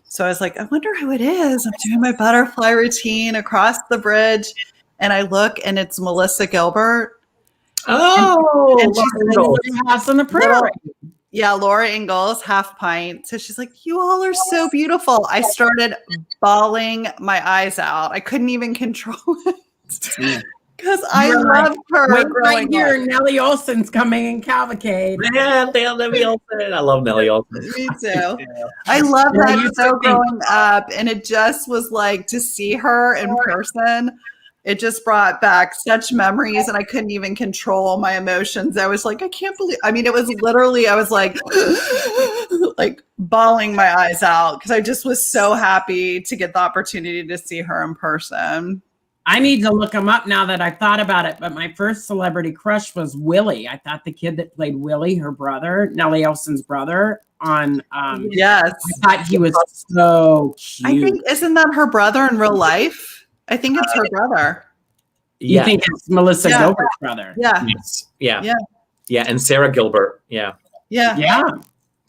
So I was like, I wonder who it is. I'm doing my butterfly routine across the bridge. And I look and it's Melissa Gilbert. Oh, and she's in House on the Prairie. Yeah, Laura Ingalls, Half Pint. So she's like, you all are so beautiful. I started bawling my eyes out. I couldn't even control it because I loved her. Wait right here, Nellie Olson's coming in Cavalcade. Yeah, Nellie Olson. I love Nellie Olson. Me too. I love that so growing up. And it just was like to see her in person. It just brought back such memories and I couldn't even control my emotions. I was like, I can't believe, it was literally, I was like, like bawling my eyes out because I just was so happy to get the opportunity to see her in person. I need to look him up now that I thought about it. But my first celebrity crush was Willie. I thought the kid that played Willie, her brother, Nellie Olson's brother on, yes. I thought he was so cute. I think, isn't that her brother in real life? I think it's her brother. You think it's Melissa Gilbert's brother? Yeah. Yes. Yeah. Yeah. Yeah. And Sarah Gilbert. Yeah. Yeah. Yeah.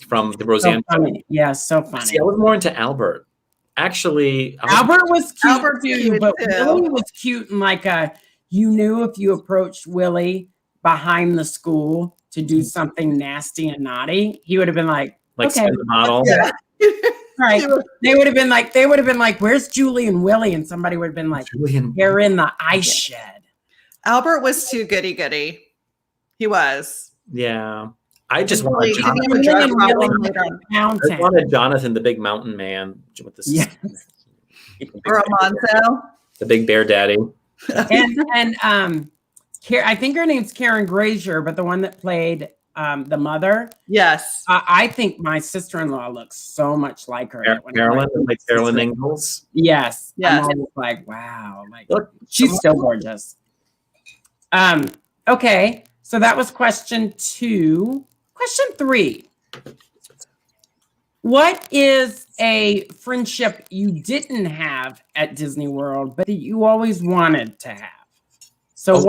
From the Roseanne. So funny. Yeah. So funny. See, I was more into Albert. Actually, Albert was cute Albert too, but Willie was cute and like you knew if you approached Willie behind the school to do something nasty and naughty, he would have been like okay. The model. Yeah. Right. They would have been like, where's Julie and Willie? And somebody would have been like, they're in the ice shed. Albert was too goody-goody. He was. Yeah. I just wanted Jonathan, the big mountain man with the or Alonzo. The big bear daddy. and I think her name's Karen Grazier, but the one that played the mother. Yes. I think my sister-in-law looks so much like her. Carolyn Ingalls. Yes. Yes. I'm always like, wow. Like, Look, she's still gorgeous. Okay. So that was question 2. Question 3. What is a friendship you didn't have at Disney World, but that you always wanted to have? So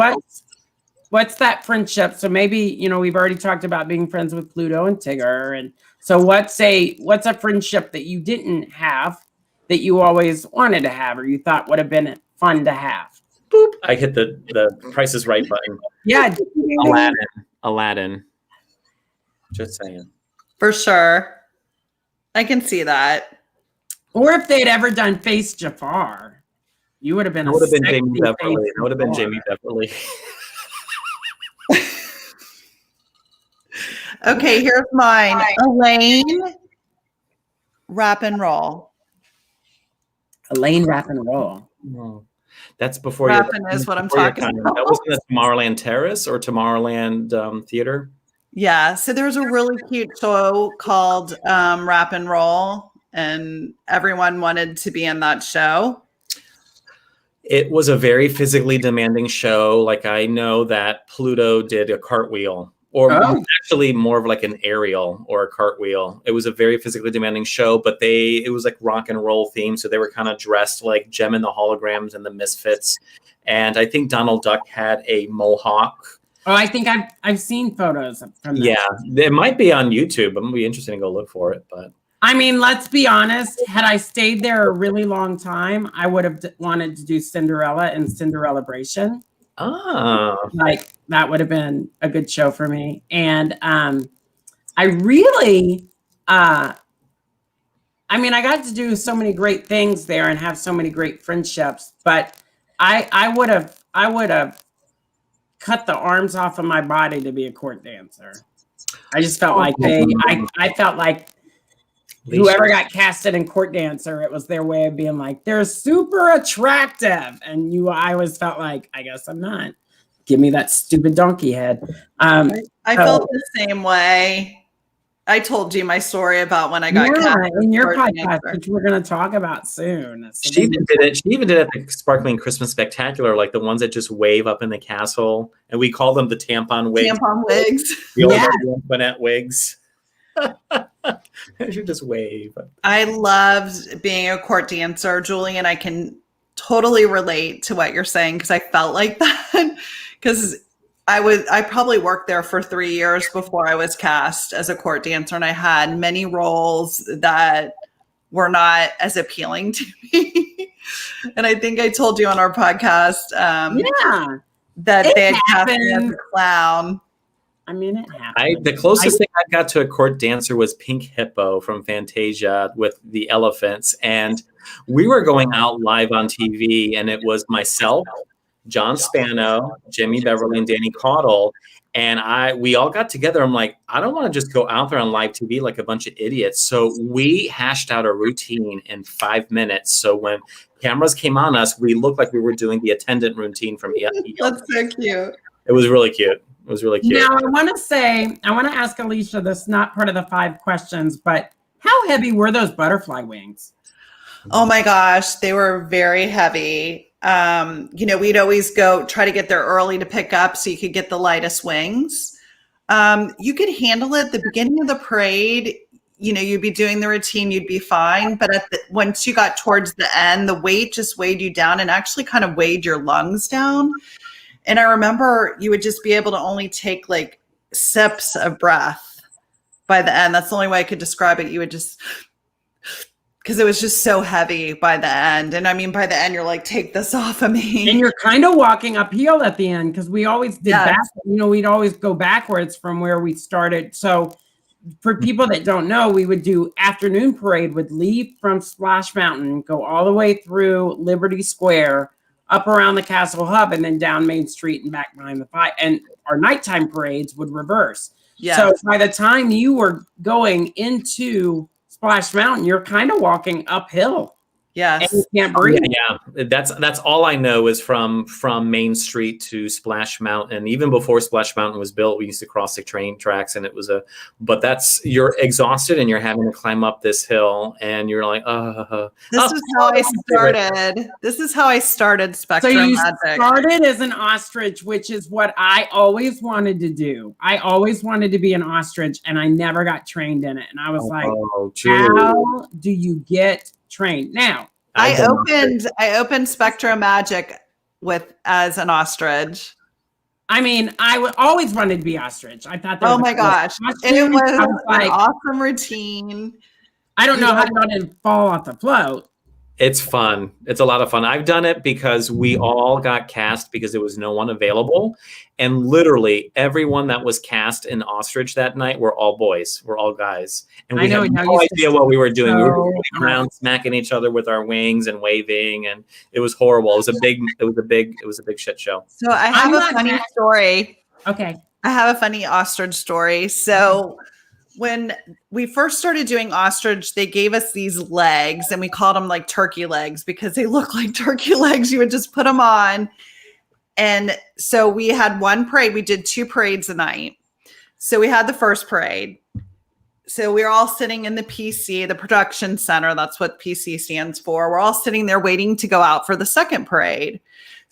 what's that friendship? So maybe, we've already talked about being friends with Pluto and Tigger. And so what's a friendship that you didn't have that you always wanted to have, or you thought would have been fun to have? Boop. I hit the Price is Right button. Yeah. Aladdin. Just saying. For sure. I can see that. Or if they'd ever done Face Jafar, you would have been. That would have been Jamie Beverly. That would have been Jamie Beverly. Okay, here's mine. Elaine, Rap and Roll. Elaine Rap and Roll. Oh, that's before Rapping is what I'm talking about. That was in the Tomorrowland Terrace or Tomorrowland Theater. Yeah, so there was a really cute show called Rap and Roll, and everyone wanted to be in that show. It was a very physically demanding show. Like, I know that Pluto did a cartwheel, or actually more of like an aerial or a cartwheel. It was a very physically demanding show, but it was like rock and roll themed. So they were kind of dressed like Gem and the Holograms and the Misfits. And I think Donald Duck had a mohawk. Oh, I think I've seen photos from that. Yeah, it might be on YouTube. I'm gonna be interested to go look for it. But I mean, let's be honest. Had I stayed there a really long time, I would have wanted to do Cinderella and Cinderellabration. Like, that would have been a good show for me. And I really, I mean, I got to do so many great things there and have so many great friendships, but I would have cut the arms off of my body to be a court dancer. I just felt like I felt like whoever got casted in court dancer, it was their way of being like, they're super attractive. And I always felt like, I guess I'm not. Give me that stupid donkey head. I felt the same way. I told you my story about when I got cast in your podcast, which we're going to talk about soon. She even did it. She even did it at the Sparkling Christmas Spectacular, like the ones that just wave up in the castle, and we call them the tampon wigs. Tampon wigs. The old Antoinette wigs. I should just wave. I loved being a court dancer, Julie, and I can totally relate to what you're saying because I felt like that. Because I probably worked there for 3 years before I was cast as a court dancer, and I had many roles that were not as appealing to me. And I think I told you on our podcast that they had cast me as a clown. I mean, it happened. The closest thing I got to a court dancer was Pink Hippo from Fantasia with the elephants. And we were going out live on TV, and it was myself, John Spano, Jimmy Beverly, and Danny Caudle. And we all got together. I'm like, I don't want to just go out there on live TV like a bunch of idiots. So we hashed out a routine in 5 minutes. So when cameras came on us, we looked like we were doing the attendant routine from That's so cute. It was really cute. It was really cute. Now, I want to ask Alicia, this is not part of the 5 questions, but how heavy were those butterfly wings? Oh my gosh, they were very heavy. We'd always try to get there early to pick up so you could get the lightest wings. You could handle it at the beginning of the parade. You'd be doing the routine, you'd be fine. But once you got towards the end, the weight just weighed you down and actually kind of weighed your lungs down. And I remember you would just be able to only take like sips of breath by the end. That's the only way I could describe it. You would just, because it was just so heavy by the end. And I mean, by the end, you're like, take this off of me. And you're kind of walking uphill at the end because we always did that. We'd always go backwards from where we started. So for people that don't know, we would do afternoon parade, would leave from Splash Mountain, go all the way through Liberty Square, up around the Castle Hub, and then down Main Street and back behind the fire. And our nighttime parades would reverse. Yeah. So by the time you were going into Splash Mountain, you're kind of walking uphill. Yes. And you can't breathe. Yeah. That's all I know is from Main Street to Splash Mountain. Even before Splash Mountain was built, we used to cross the train tracks, and but you're exhausted and you're having to climb up this hill, and you're like, This is how I started. This is how I started Spectrum So you Magic. started as an ostrich, which is what I always wanted to do. I always wanted to be an ostrich, and I never got trained in it. And I was how do you get trained? Now, I opened Spectrum Magic as an ostrich. I mean, always wanted to be ostrich. I thought that oh my gosh. It was an awesome routine. I don't know how I didn't fall off the float. It's fun. It's a lot of fun. I've done it because we all got cast because there was no one available. And literally everyone that was cast in Ostrich that night were all boys. We're all guys. And we had no idea what we were doing. We were running around smacking each other with our wings and waving, and it was horrible. It was a big shit show. So I have a funny story. Okay. I have a funny ostrich story. So when we first started doing ostrich, they gave us these legs, and we called them like turkey legs because they look like turkey legs. You would just put them on. And so we had one parade. We did 2 parades a night. So we had the first parade. So we were all sitting in the PC, the production center. That's what PC stands for. We're all sitting there waiting to go out for the second parade.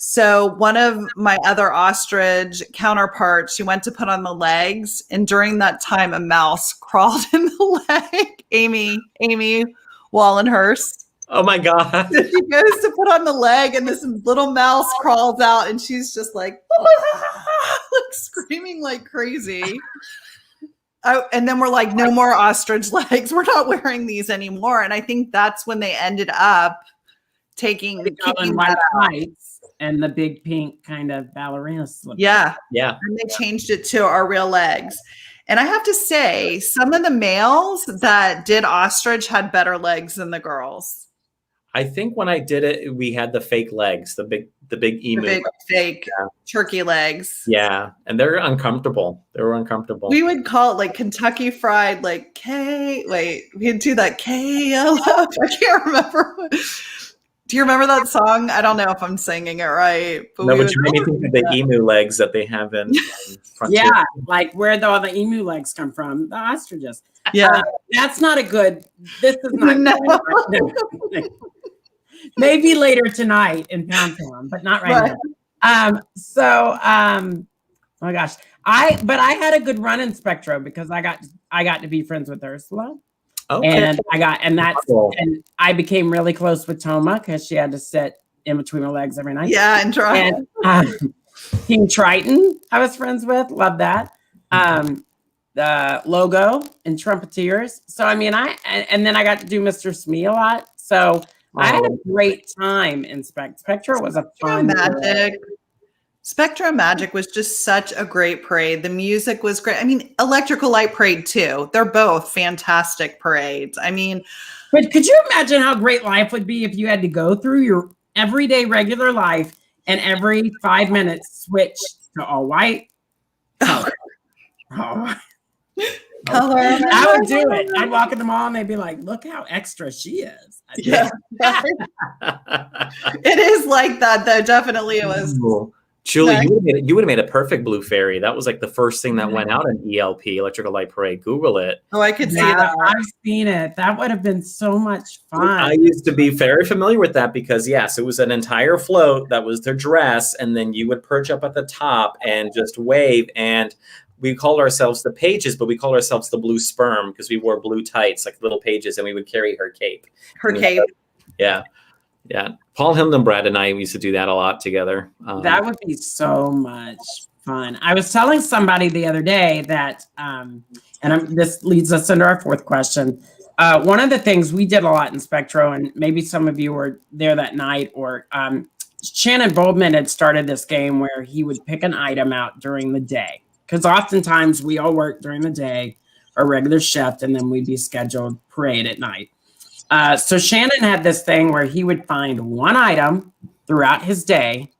So one of my other ostrich counterparts, she went to put on the legs. And during that time, a mouse crawled in the leg. Amy Wallenhurst. Oh my God. So she goes to put on the leg, and this little mouse crawls out, and she's just like screaming like crazy. And then we're like, no more ostrich legs. We're not wearing these anymore. And I think that's when they ended up kicking white tights and the big pink kind of ballerina slip. Yeah. Yeah. And they changed it to our real legs. And I have to say, some of the males that did ostrich had better legs than the girls. I think when I did it, we had the fake legs, the big emu. The big fake turkey legs. Yeah. And they're uncomfortable. They were uncomfortable. We would call it like Kentucky Fried, like we'd do that I can't remember. Do you remember that song? I don't know if I'm singing it right. But you made me think of the emu legs that they have in Frontier. Yeah, like where all the emu legs come from, the ostriches. Yeah. That's not this is not no. Maybe later tonight in Pound Town, but not right now. Oh my gosh. But I had a good run in Spectro because I got to be friends with Ursula. Okay. And I became really close with Toma because she had to sit in between my legs every night. Yeah, and try. And King Triton, I was friends with. Love that. The Logo and Trumpeteers. So I mean, and then I got to do Mr. Smee a lot. So I had a great time in Spectro. Was a fun Magic. Spectrum Magic was just such a great parade. The music was great. I mean, Electrical Light Parade too. They're both fantastic parades. I mean, but could you imagine how great life would be if you had to go through your everyday regular life and every 5 minutes switch to all white? Color. I would do it. I'd walk in the mall and they'd be like, look how extra she is. Yeah. It is like that though. Definitely it was. Cool. Julie, you would have made a perfect blue fairy. That was like the first thing that went out in ELP, Electrical Light Parade. Google it. Oh, I could see that. I've seen it. That would have been so much fun. I used to be very familiar with that because, yes, it was an entire float that was their dress, and then you would perch up at the top and just wave. And we called ourselves the Pages, but we called ourselves the Blue Sperm because we wore blue tights, like little pages, and we would carry her cape. Yeah. Yeah. Paul Hildenbrand and I used to do that a lot together. That would be so much fun. I was telling somebody the other day that, this leads us into our fourth question. One of the things we did a lot in Spectro, and maybe some of you were there that night, or Shannon Boldman had started this game where he would pick an item out during the day. Because oftentimes we all work during the day, our regular shift, and then we'd be scheduled parade at night. So Shannon had this thing where he would find one item throughout his day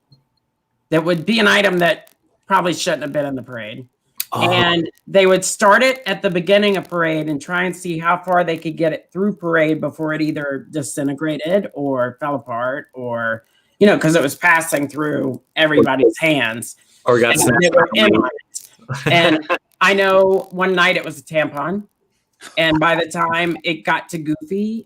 that would be an item that probably shouldn't have been in the parade. And they would start it at the beginning of parade and try and see how far they could get it through parade before it either disintegrated or fell apart or, because it was passing through everybody's hands. Or got and they were in on it. And I know one night it was a tampon. And by the time it got to Goofy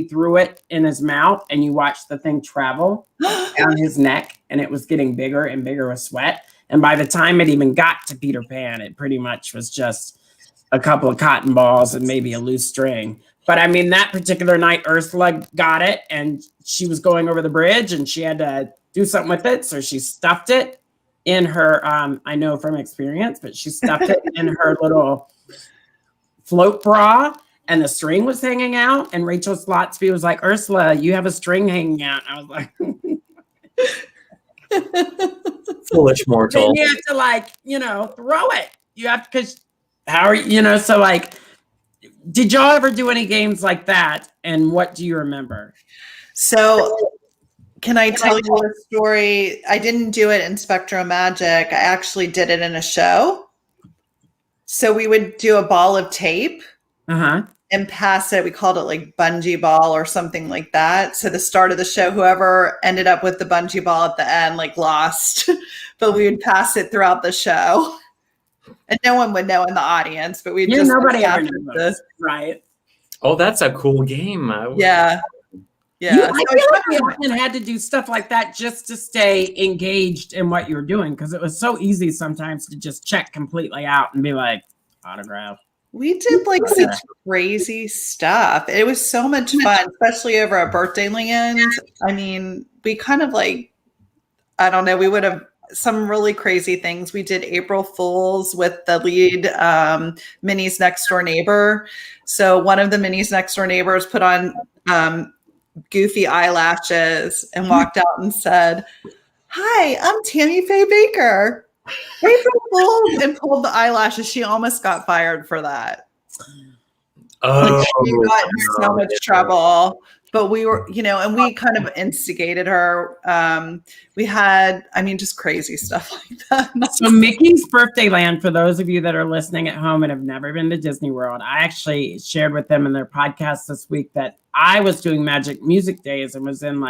threw it in his mouth and you watched the thing travel down his neck and it was getting bigger and bigger with sweat. And by the time it even got to Peter Pan, it pretty much was just a couple of cotton balls and maybe a loose string. But I mean, that particular night, Ursula got it and she was going over the bridge and she had to do something with it. So she stuffed it in her, I know from experience, but she stuffed it in her little float bra and the string was hanging out. And Rachel Slotsby was like, Ursula, you have a string hanging out. And I was like, foolish mortal. Then you have to throw it. You have to, because how are you, so like, did y'all ever do any games like that? And what do you remember? So can I tell you a story? I didn't do it in Spectrum Magic. I actually did it in a show. So we would do a ball of tape and pass it. We called it like Bungee Ball or something like that. So the start of the show, whoever ended up with the Bungee Ball at the end, lost, but we would pass it throughout the show. And no one would know in the audience, but we'd just nobody ever knew, right? Oh, that's a cool game. Yeah. I feel like we often had to do stuff like that just to stay engaged in what you were doing because it was so easy sometimes to just check completely out and be like, autograph. We did such crazy stuff. It was so much fun, especially over at Birthday Land. I mean, we kind of I don't know, we would have some really crazy things. We did April Fools with the lead Minnie's Next Door Neighbor. So one of the Minnie's Next Door Neighbors put on goofy eyelashes and walked out and said, "Hi, I'm Tammy Faye Baker. April Fools," and pulled the eyelashes. She almost got fired for that. Oh, she got in so much trouble. But we were, and we kind of instigated her. We had, just crazy stuff like that. So Mickey's Birthday Land, for those of you that are listening at home and have never been to Disney World, I actually shared with them in their podcast this week that I was doing Magic Music Days and was in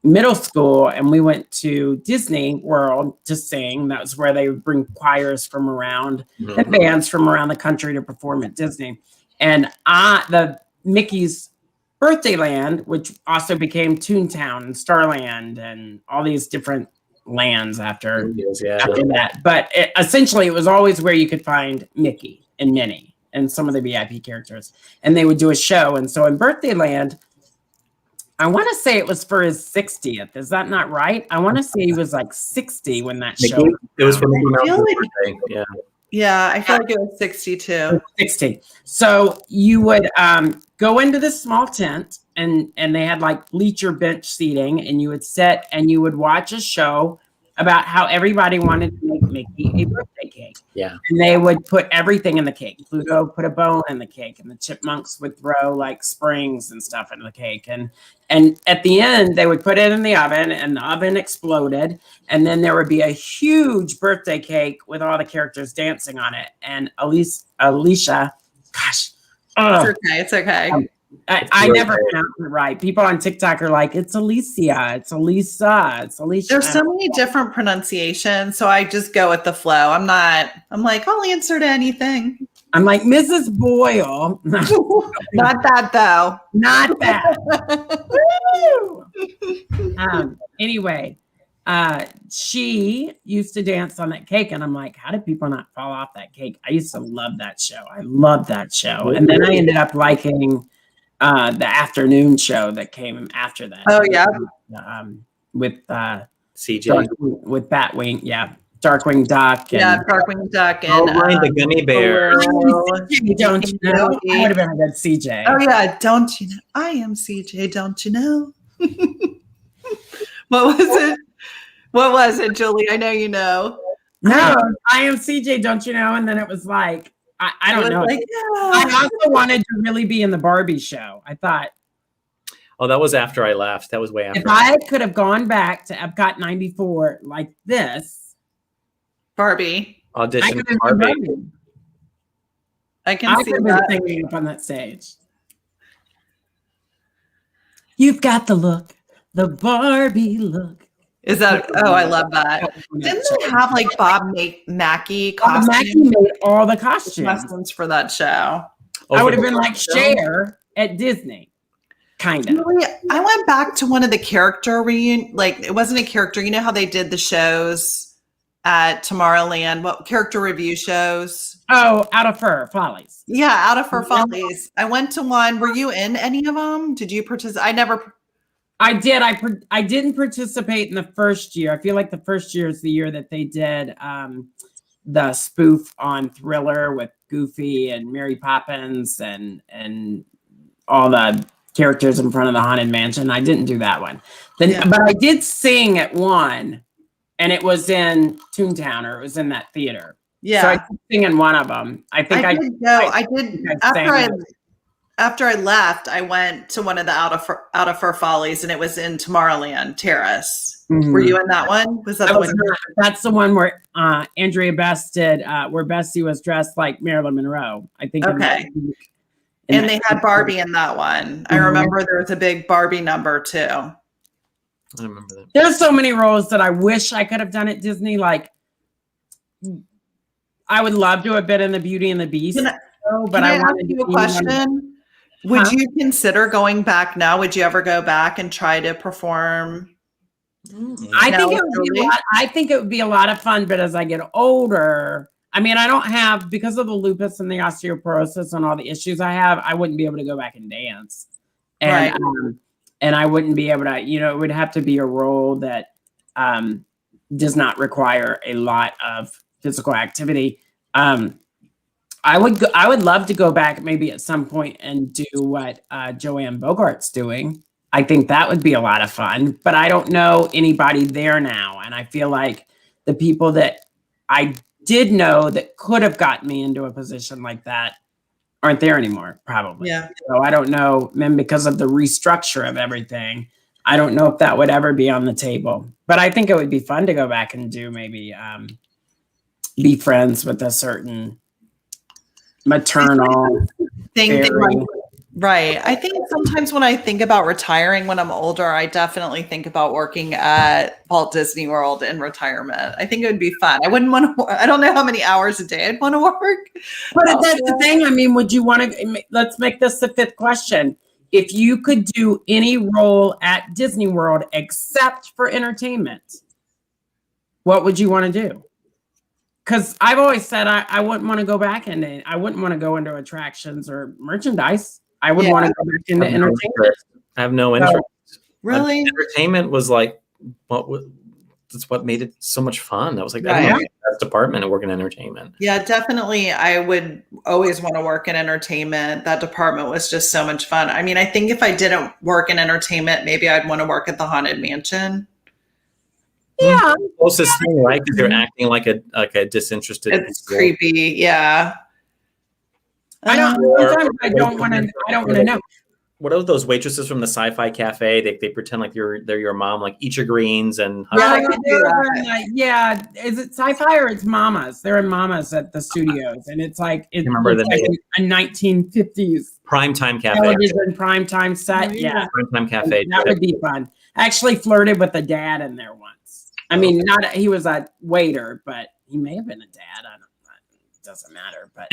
middle school, and we went to Disney World to sing. That was where they would bring choirs from around and bands from around the country to perform at Disney. And the Mickey's Birthday Land, which also became Toontown and Starland and all these different lands after that. But essentially, it was always where you could find Mickey and Minnie and some of the VIP characters. And they would do a show. And so in Birthday Land, I want to say it was for his 60th. Is that not right? I want to say he was 60 when that show was. It was for Mickey Mouse's birthday. Yeah. Yeah, I feel like it was 62. 60. So you would go into this small tent and they had bleacher bench seating, and you would sit and you would watch a show about how everybody wanted to make Mickey a birthday cake. Yeah. And they would put everything in the cake. Pluto put a bone in the cake, and the chipmunks would throw springs and stuff in the cake. And at the end, they would put it in the oven, and the oven exploded. And then there would be a huge birthday cake with all the characters dancing on it. And Alicia, gosh. It's okay. I never pronounced it right. People on TikTok are like, it's Alicia, it's Elisa, it's Alicia. There's so many different pronunciations, so I just go with the flow. I'm like, I'll answer to anything. I'm like, Mrs. Boyle. Not that, though. Not that. Anyway, she used to dance on that cake, and I'm like, how did people not fall off that cake? I used to love that show. I loved that show. And then I ended up liking the afternoon show that came after that. Oh, yeah. With CJ. With Batwing, yeah. Darkwing Duck. Darkwing Duck. And the gummy bear. Don't you know? I would have been a good CJ. Oh, yeah. Don't you know? I am CJ. Don't you know? What was it? What was it, Julie? I know you know. No, I am CJ. Don't you know? And then it was I don't know. I also wanted to really be in the Barbie show. I thought. Oh, that was after I left. That was way after. If I could have gone back to Epcot 94 like this. Barbie. audition could for have been Barbie. Barbie. I I can see could have that. been singing up on that stage. You've got the look, the Barbie look. Is that? Oh, I love that. Didn't they have like Bob Mackie Bob Mackie costumes made all the costumes. for that show? Oh, I for would have the been like show? Cher at Disney, kind of. Really, I went back to one of the character reunion. Like it wasn't a character. You know how they did the shows at Tomorrowland? What character review shows? Oh, Out of Fur, Follies. Yeah, Out of Her Follies. I went to one. Were you in any of them? Did you participate? I never. I did. I didn't participate in the first year. I feel like the first year is the year that they did the spoof on Thriller with Goofy and Mary Poppins and all the characters in front of the Haunted Mansion. I didn't do that one. But I did sing at one, and it was in Toontown, or it was in that theater. Yeah. So I did sing in one of them. I think I did go. I did think I sang. after I left, I went to one of the Out of Fur Follies, and it was in Tomorrowland Terrace. Mhm. Were you in that one? Was that the one? That's the one where Andrea Best did, where Bessie was dressed like Marilyn Monroe. I think. Okay. And they had Barbie in that one. I remember there was a big Barbie number too. I remember that. There's so many roles that I wish I could have done at Disney. Like, I would love to have been in the Beauty and the Beast. But I ask you a question. Would you consider going back now? Would you ever go back and try to perform? I think it would be a lot of fun, but as I get older, I mean, I don't have, because of the lupus and the osteoporosis and all the issues I have, I wouldn't be able to go back and dance. And and I wouldn't be able to, it would have to be a role that does not require a lot of physical activity. I would love to go back maybe at some point and do what Joanne Bogart's doing. I think that would be a lot of fun, but I don't know anybody there now. And I feel like the people that I did know that could have gotten me into a position like that aren't there anymore, probably. Yeah. So I don't know, and because of the restructure of everything, I don't know if that would ever be on the table. But I think it would be fun to go back and do maybe be friends with a certain maternal thing. Right. I think sometimes when I think about retiring when I'm older, I definitely think about working at Walt Disney World in retirement. I think it would be fun. I wouldn't want to, I don't know how many hours a day I'd want to work. But that's the thing. I mean, would you want to, let's make this the fifth question. If you could do any role at Disney World except for entertainment, what would you want to do? Because I've always said I wouldn't want to go back and I wouldn't want to go into attractions or merchandise. I would want to go back into entertainment. I have no interest. Really? Entertainment was like, that's what made it so much fun. That was like, I don't know, the best department to work in entertainment. Yeah, definitely. I would always want to work in entertainment. That department was just so much fun. I mean, I think if I didn't work in entertainment, maybe I'd want to work at the Haunted Mansion. Yeah. Closest thing, right? Because you're acting like a disinterested. It's creepy. Yeah. I don't want to know. What are those waitresses from the Sci-Fi Cafe? They pretend like they're your mom, like eat your greens and yeah. Is it Sci-Fi or it's Mamas? They're in Mamas at the studios, and it's like a 1950s Primetime Cafe. Television primetime set. Yeah, Primetime Cafe. That would be fun. I actually flirted with a dad in there once. I mean, he was a waiter, but he may have been a dad. I don't know. It doesn't matter, but.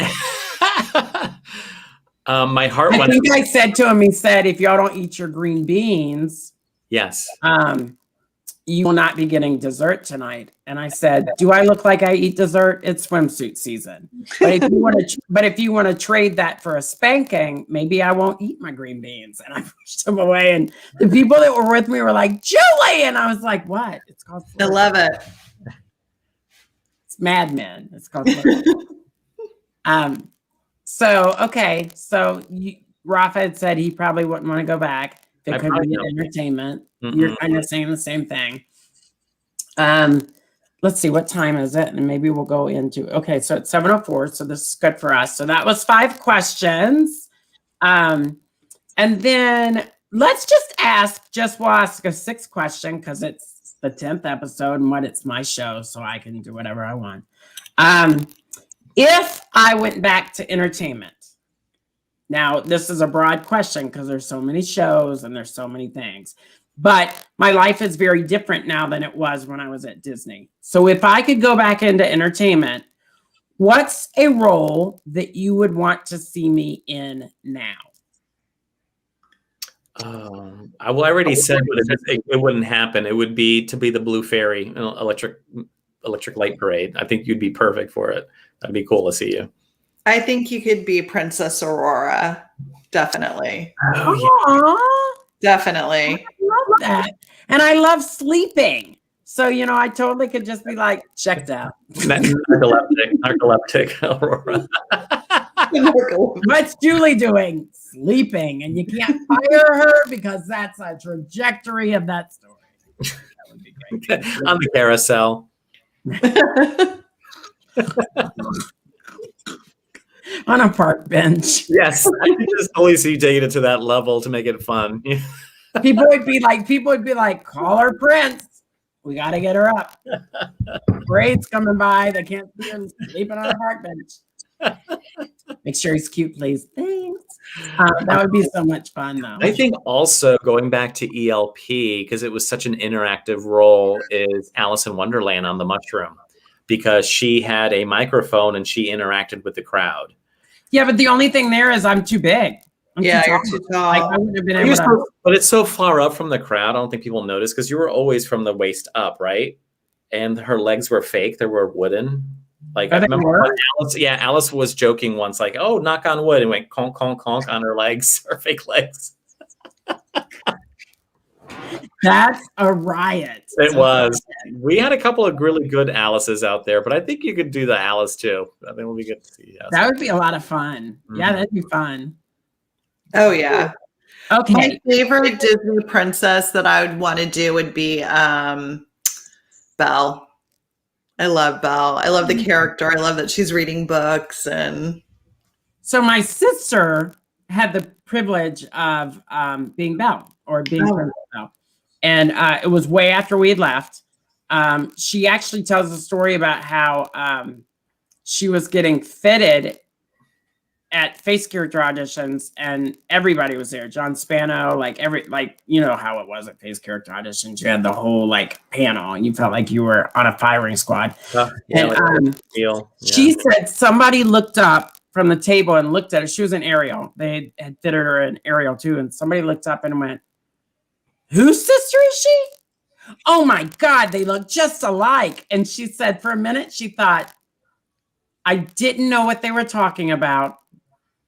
My heart went. I think I said to him, he said, if y'all don't eat your green beans, yes, you will not be getting dessert tonight. And I said, do I look like I eat dessert? It's swimsuit season. But if you want to trade that for a spanking, maybe I won't eat my green beans. And I pushed him away. And the people that were with me were like, Juleigh. And I was like, what? It's called I love it. It's Mad Men. It's called So Rafa had said he probably wouldn't want to go back. It could be entertainment. Mm-hmm. You're kind of saying the same thing. Let's see, what time is it? And maybe we'll go into, okay, so it's 7:04, so this is good for us. So that was 5 questions. And then we'll ask a 6th question because it's the 10th episode and it's my show, so I can do whatever I want. If I went back to entertainment, now this is a broad question because there's so many shows and there's so many things, but my life is very different now than it was when I was at Disney. So if I could go back into entertainment, what's a role that you would want to see me in now? I already said, but it wouldn't happen. It would be to be the Blue Fairy, electric light parade. I think you'd be perfect for it. That'd be cool to see you. I think you could be Princess Aurora. Definitely. Oh, Definitely. I love that. And I love sleeping. So, I totally could just be like, checked out. Narcoleptic Aurora. What's Juleigh doing? Sleeping. And you can't fire her because that's a trajectory of that story. That would be great. On the carousel. On a park bench. Yes. I can just only see you taking it to that level to make it fun. People would be like, call her Prince. We got to get her up. Parade's coming by. They can't see her sleeping on a park bench. Make sure he's cute, please. Thanks. That would be so much fun, though. I think also going back to ELP, because it was such an interactive role, is Alice in Wonderland on the Mushroom, because she had a microphone and she interacted with the crowd. Yeah, but the only thing there is I'm too big. You're too tall. Like, I wouldn't have been able to. But it's so far up from the crowd. I don't think people notice because you were always from the waist up, right? And her legs were fake. They were wooden. Like, I remember when Alice was joking once, like, oh, knock on wood, and went conk, conk, conk on her legs, her fake legs. That's a riot. It was. We had a couple of really good Alices out there, but I think you could do the Alice too. I think it'll be good to see. That would be a lot of fun. Mm-hmm. Yeah, that'd be fun. Oh, yeah. Okay. My favorite Disney princess that I would want to do would be Belle. I love Belle. I love the character. I love that she's reading books. And so my sister had the privilege of being Belle, or being Princess Belle. And it was way after we had left. She actually tells a story about how she was getting fitted at face character auditions, and everybody was there. John Spano, you know how it was at face character auditions. You had the whole panel, and you felt like you were on a firing squad. She said somebody looked up from the table and looked at her. She was in Ariel. They had fitted her in Ariel too, and somebody looked up and went, "Whose sister is she? Oh my God, they look just alike." And she said for a minute she thought, I didn't know what they were talking about.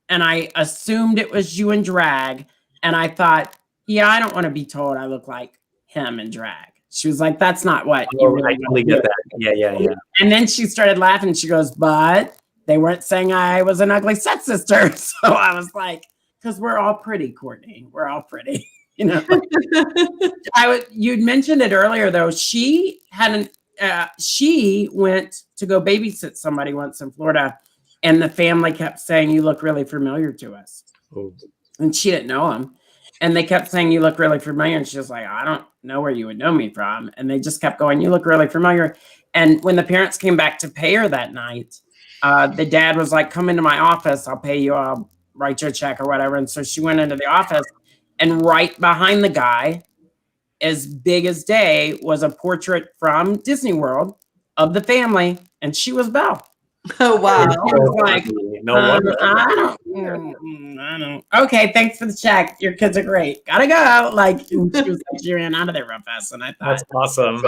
And I assumed it was you in drag. And I thought, yeah, I don't want to be told I look like him in drag. She was like, that's not what you really I totally get that. Yeah. And then she started laughing. She goes, but they weren't saying I was an ugly stepsister. So I was like, because we're all pretty, Courtney. We're all pretty. You'd mentioned it earlier, though. She went to go babysit somebody once in Florida. And the family kept saying, you look really familiar to us. Oh. And she didn't know him. And they kept saying, you look really familiar. And she was like, I don't know where you would know me from. And they just kept going, you look really familiar. And when the parents came back to pay her that night, the dad was like, come into my office. I'll pay you. I'll write you a check or whatever. And so she went into the office, and right behind the guy, as big as day, was a portrait from Disney World of the family. And she was Belle. Oh, wow. Like, I don't. Okay, thanks for the check. Your kids are great. Gotta go. She was like, she ran out of there real fast. And I thought, that's awesome.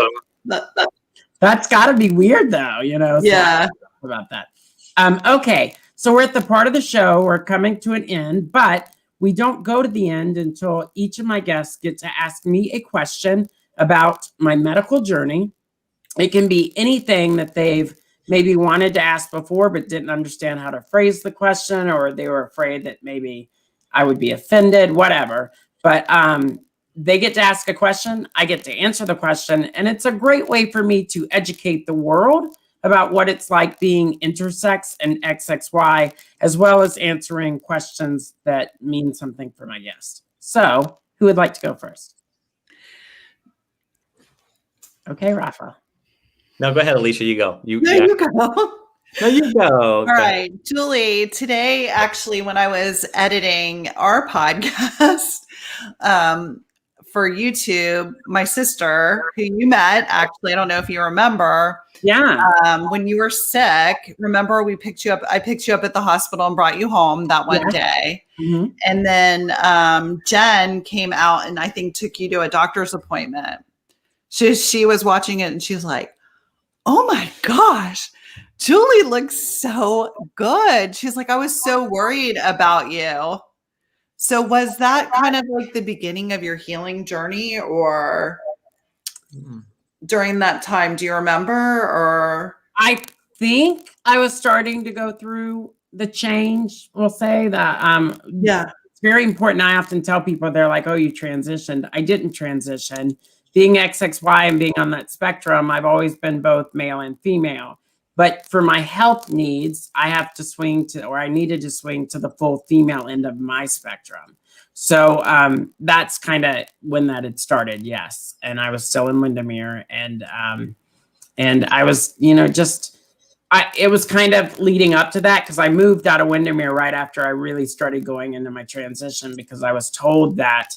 That's gotta be weird, though, So yeah. About that. Okay, so we're at the part of the show. We're coming to an end, but we don't go to the end until each of my guests get to ask me a question about my medical journey. It can be anything that they've maybe wanted to ask before, but didn't understand how to phrase the question, or they were afraid that maybe I would be offended, whatever. But they get to ask a question. I get to answer the question. And it's a great way for me to educate the world about what it's like being intersex and XXY, as well as answering questions that mean something for my guest. So who would like to go first? Okay, Rafa. No, go ahead, Alicia. You go. You go. No, you go. All right, Juleigh, today, actually, when I was editing our podcast for YouTube, my sister, who you met, actually, I don't know if you remember, Yeah. when you were sick, remember I picked you up at the hospital and brought you home that one day. Mhm. And then Jen came out and I think took you to a doctor's appointment. She was watching it and she was like, oh my gosh, Juleigh looks so good. She's like, I was so worried about you. So was that kind of like the beginning of your healing journey or during that time? Do you remember? Or I think I was starting to go through the change. We'll say that yeah. it's very important. I often tell people, they're like, oh, you transitioned. I didn't transition. Being XXY and being on that spectrum, I've always been both male and female. But for my health needs, I have to swing to, or I needed to swing to the full female end of my spectrum. So that's kind of when that had started, yes. And I was still in Windermere, and I was, it was kind of leading up to that because I moved out of Windermere right after I really started going into my transition, because I was told that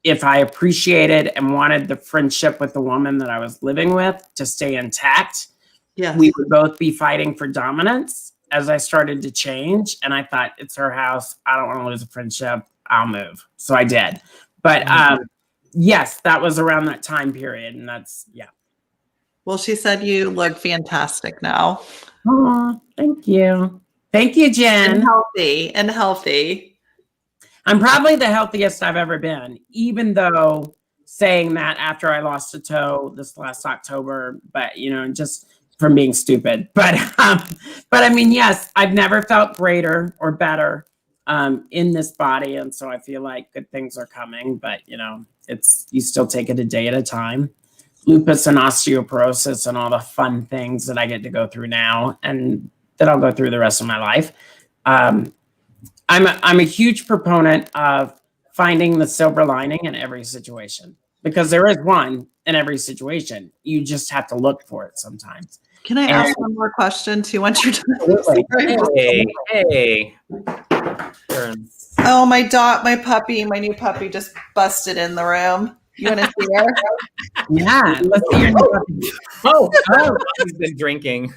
if I appreciated and wanted the friendship with the woman that I was living with to stay intact, we would both be fighting for dominance as I started to change. And I thought, it's her house. I don't want to lose a friendship. I'll move. So I did. But yes, that was around that time period. And that's, yeah. Well, she said you look fantastic now. Oh, thank you. Thank you, Jen. And healthy. I'm probably the healthiest I've ever been, even though saying that after I lost a toe this last October, but just from being stupid. But I mean, yes, I've never felt greater or better in this body. And so I feel like good things are coming, but you still take it a day at a time. Lupus and osteoporosis and all the fun things that I get to go through now and that I'll go through the rest of my life. I'm a huge proponent of finding the silver lining in every situation, because there is one in every situation. You just have to look for it sometimes. Can I ask one more question too once you're done? Hey. Oh, my puppy, my new puppy just busted in the room. You want to see her? Yeah, let's see your new puppy. Oh, he's been drinking.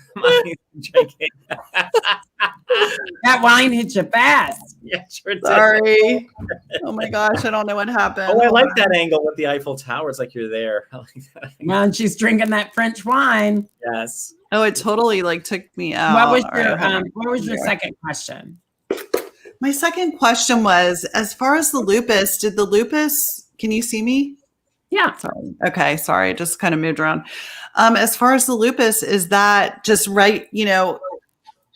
That wine hit you fast. Yeah, sure did. Sorry. Oh my gosh, I don't know what happened. Oh, I like that angle with the Eiffel Tower. It's like you're there. I like that. Well, and she's drinking that French wine. Yes. Oh, it totally took me out. What was your second question? My second question was, as far as the lupus, can you see me? Yeah. Sorry. Okay. Sorry. Just kind of moved around. As far as the lupus, is that just right?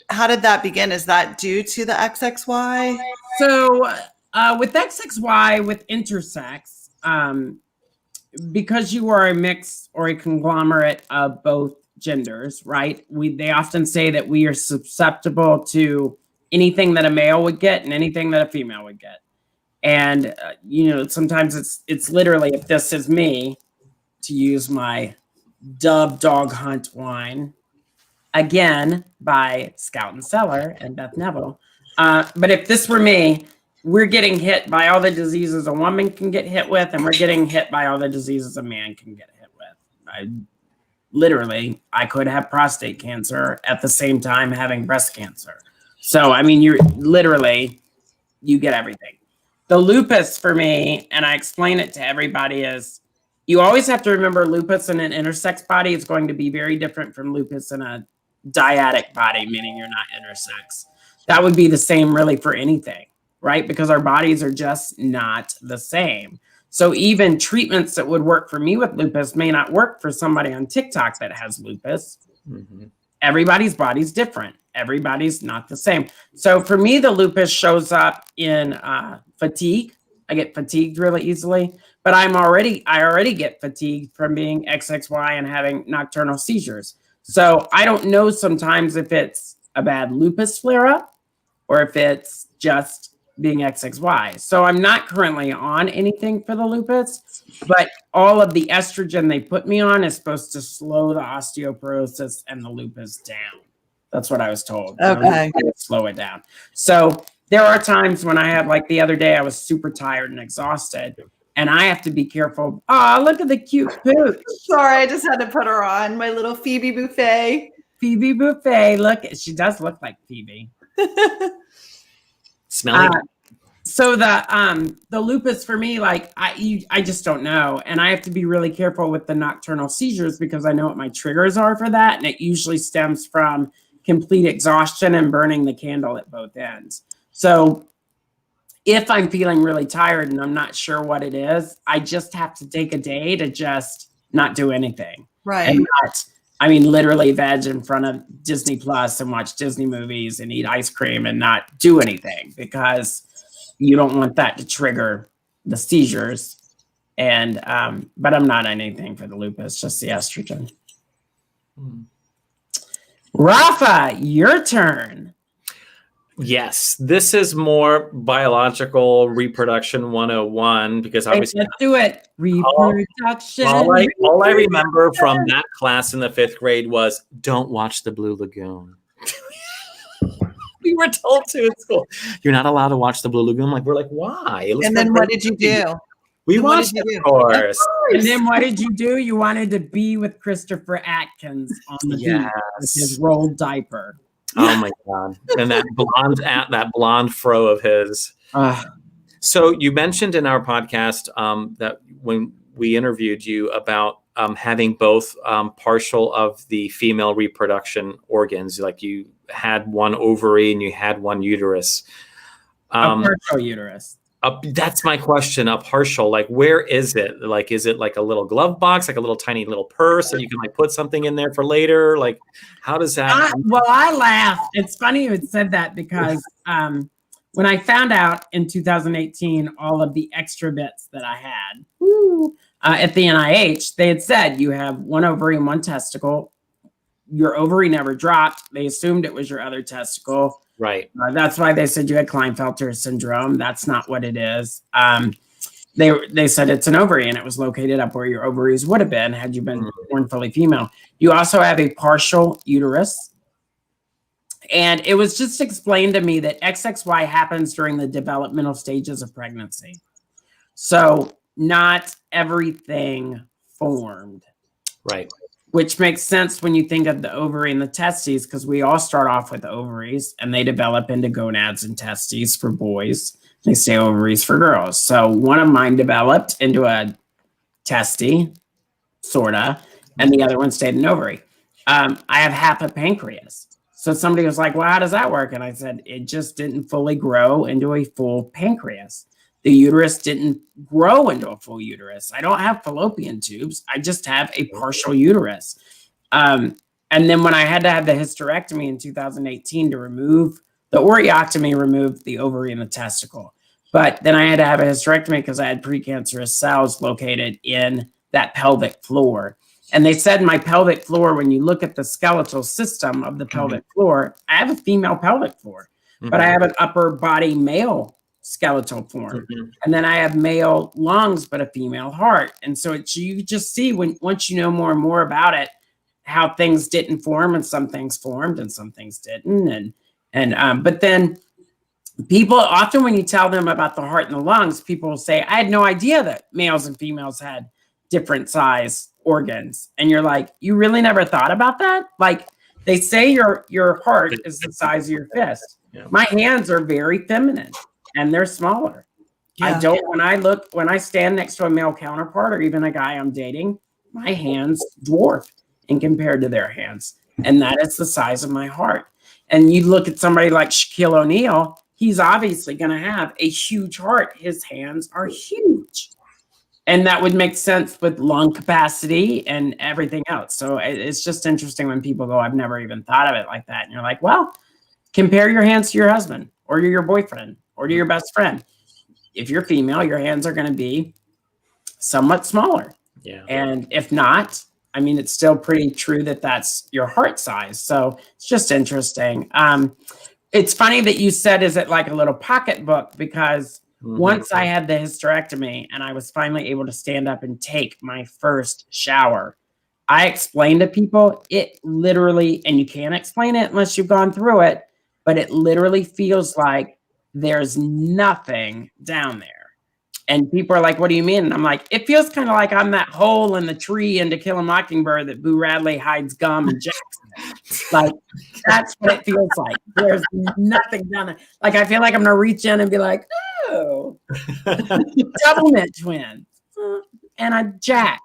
How did that begin? Is that due to the XXY? So with XXY, with intersex, because you are a mix or a conglomerate of both genders, right? They often say that we are susceptible to anything that a male would get and anything that a female would get. And, sometimes it's literally, if this is me, to use my Dove Dog Hunt wine, again, by Scout and Cellar and Beth Neville. But if this were me, we're getting hit by all the diseases a woman can get hit with, and we're getting hit by all the diseases a man can get hit with. I could have prostate cancer at the same time having breast cancer. So, I mean, you get everything. The lupus for me, and I explain it to everybody, is you always have to remember lupus in an intersex body is going to be very different from lupus in a dyadic body, meaning you're not intersex. That would be the same really for anything, right? Because our bodies are just not the same. So even treatments that would work for me with lupus may not work for somebody on TikTok that has lupus. Mm-hmm. Everybody's body's different. Everybody's not the same. So for me, the lupus shows up in fatigue. I get fatigued really easily, but I already get fatigued from being XXY and having nocturnal seizures. So I don't know sometimes if it's a bad lupus flare up or if it's just being XXY. So I'm not currently on anything for the lupus, but all of the estrogen they put me on is supposed to slow the osteoporosis and the lupus down. That's what I was told. Okay. Slow it down. So there are times when I have, like the other day, I was super tired and exhausted, and I have to be careful. Oh, look at the cute pooch. Sorry, I just had to put her on. My little Phoebe buffet. Phoebe Buffet. Look, she does look like Phoebe. Smelly. So the lupus for me, like I just don't know, and I have to be really careful with the nocturnal seizures because I know what my triggers are for that, and it usually stems from complete exhaustion and burning the candle at both ends. So if I'm feeling really tired and I'm not sure what it is, I just have to take a day to just not do anything. Right. And not, I mean, literally veg in front of Disney Plus and watch Disney movies and eat ice cream and not do anything because you don't want that to trigger the seizures. And, but I'm not on anything for the lupus, just the estrogen. Rafa, your turn. Yes, this is more biological reproduction 101 because obviously let's do it. Reproduction. All I remember from that class in the 5th grade was don't watch the Blue Lagoon. We were told to in school. You're not allowed to watch the Blue Lagoon. We're like, why? And then what did you do? We watched it, of course. And then what did you do? You wanted to be with Christopher Atkins on the beach with his rolled diaper. Oh my God. And that blonde fro of his. So you mentioned in our podcast that when we interviewed you about having both partial of the female reproduction organs, like you had one ovary and you had one uterus. A partial uterus. That's my question. A partial, like where is it? Like, is it like a little glove box, like a little tiny little purse that you can like put something in there for later? Like, how does that? Well, I laugh. It's funny you had said that because when I found out in 2018 all of the extra bits that I had at the NIH, they had said you have one ovary and one testicle. Your ovary never dropped. They assumed it was your other testicle. Right. That's why they said you had Klinefelter syndrome. That's not what it is. They said it's an ovary and it was located up where your ovaries would have been had you been born fully female. You also have a partial uterus. And it was just explained to me that XXY happens during the developmental stages of pregnancy. So not everything formed. Right. Which makes sense when you think of the ovary and the testes, because we all start off with ovaries and they develop into gonads and testes for boys. They say ovaries for girls. So one of mine developed into a testy, sorta, and the other one stayed an ovary. I have half a pancreas. So somebody was like, well, how does that work? And I said, it just didn't fully grow into a full pancreas. The uterus didn't grow into a full uterus. I don't have fallopian tubes. I just have a partial uterus. And then when I had to have the hysterectomy in 2018 to remove the ureotomy, removed the ovary and the testicle. But then I had to have a hysterectomy because I had precancerous cells located in that pelvic floor. And they said my pelvic floor, when you look at the skeletal system of the pelvic floor, I have a female pelvic floor, but I have an upper body male skeletal form. And then I have male lungs, but a female heart. And so you just see once you know more and more about it, how things didn't form and some things formed and some things didn't. But then people often, when you tell them about the heart and the lungs, people will say, I had no idea that males and females had different size organs. And you're like, you really never thought about that? Like they say your heart is the size of your fist. Yeah. My hands are very feminine. And they're smaller. Yeah. When I stand next to a male counterpart or even a guy I'm dating, my hands dwarf in compared to their hands. And that is the size of my heart. And you look at somebody like Shaquille O'Neal, he's obviously going to have a huge heart. His hands are huge. And that would make sense with lung capacity and everything else. So it's just interesting when people go, I've never even thought of it like that. And you're like, well, compare your hands to your husband or your boyfriend or to your best friend. If you're female, your hands are going to be somewhat smaller. Yeah. And if not, I mean, it's still pretty true that that's your heart size. So it's just interesting. It's funny that you said, is it like a little pocketbook? Because once I had the hysterectomy and I was finally able to stand up and take my first shower, I explain to people, it literally, and you can't explain it unless you've gone through it, but it literally feels like there's nothing down there. And people are like, what do you mean? And I'm like, it feels kind of like I'm that hole in the tree in To Kill a Mockingbird that Boo Radley hides gum and Jackson. Like, that's what it feels like. There's nothing down there. Like, I feel like I'm going to reach in and be like, oh, double mint twins and a Jack.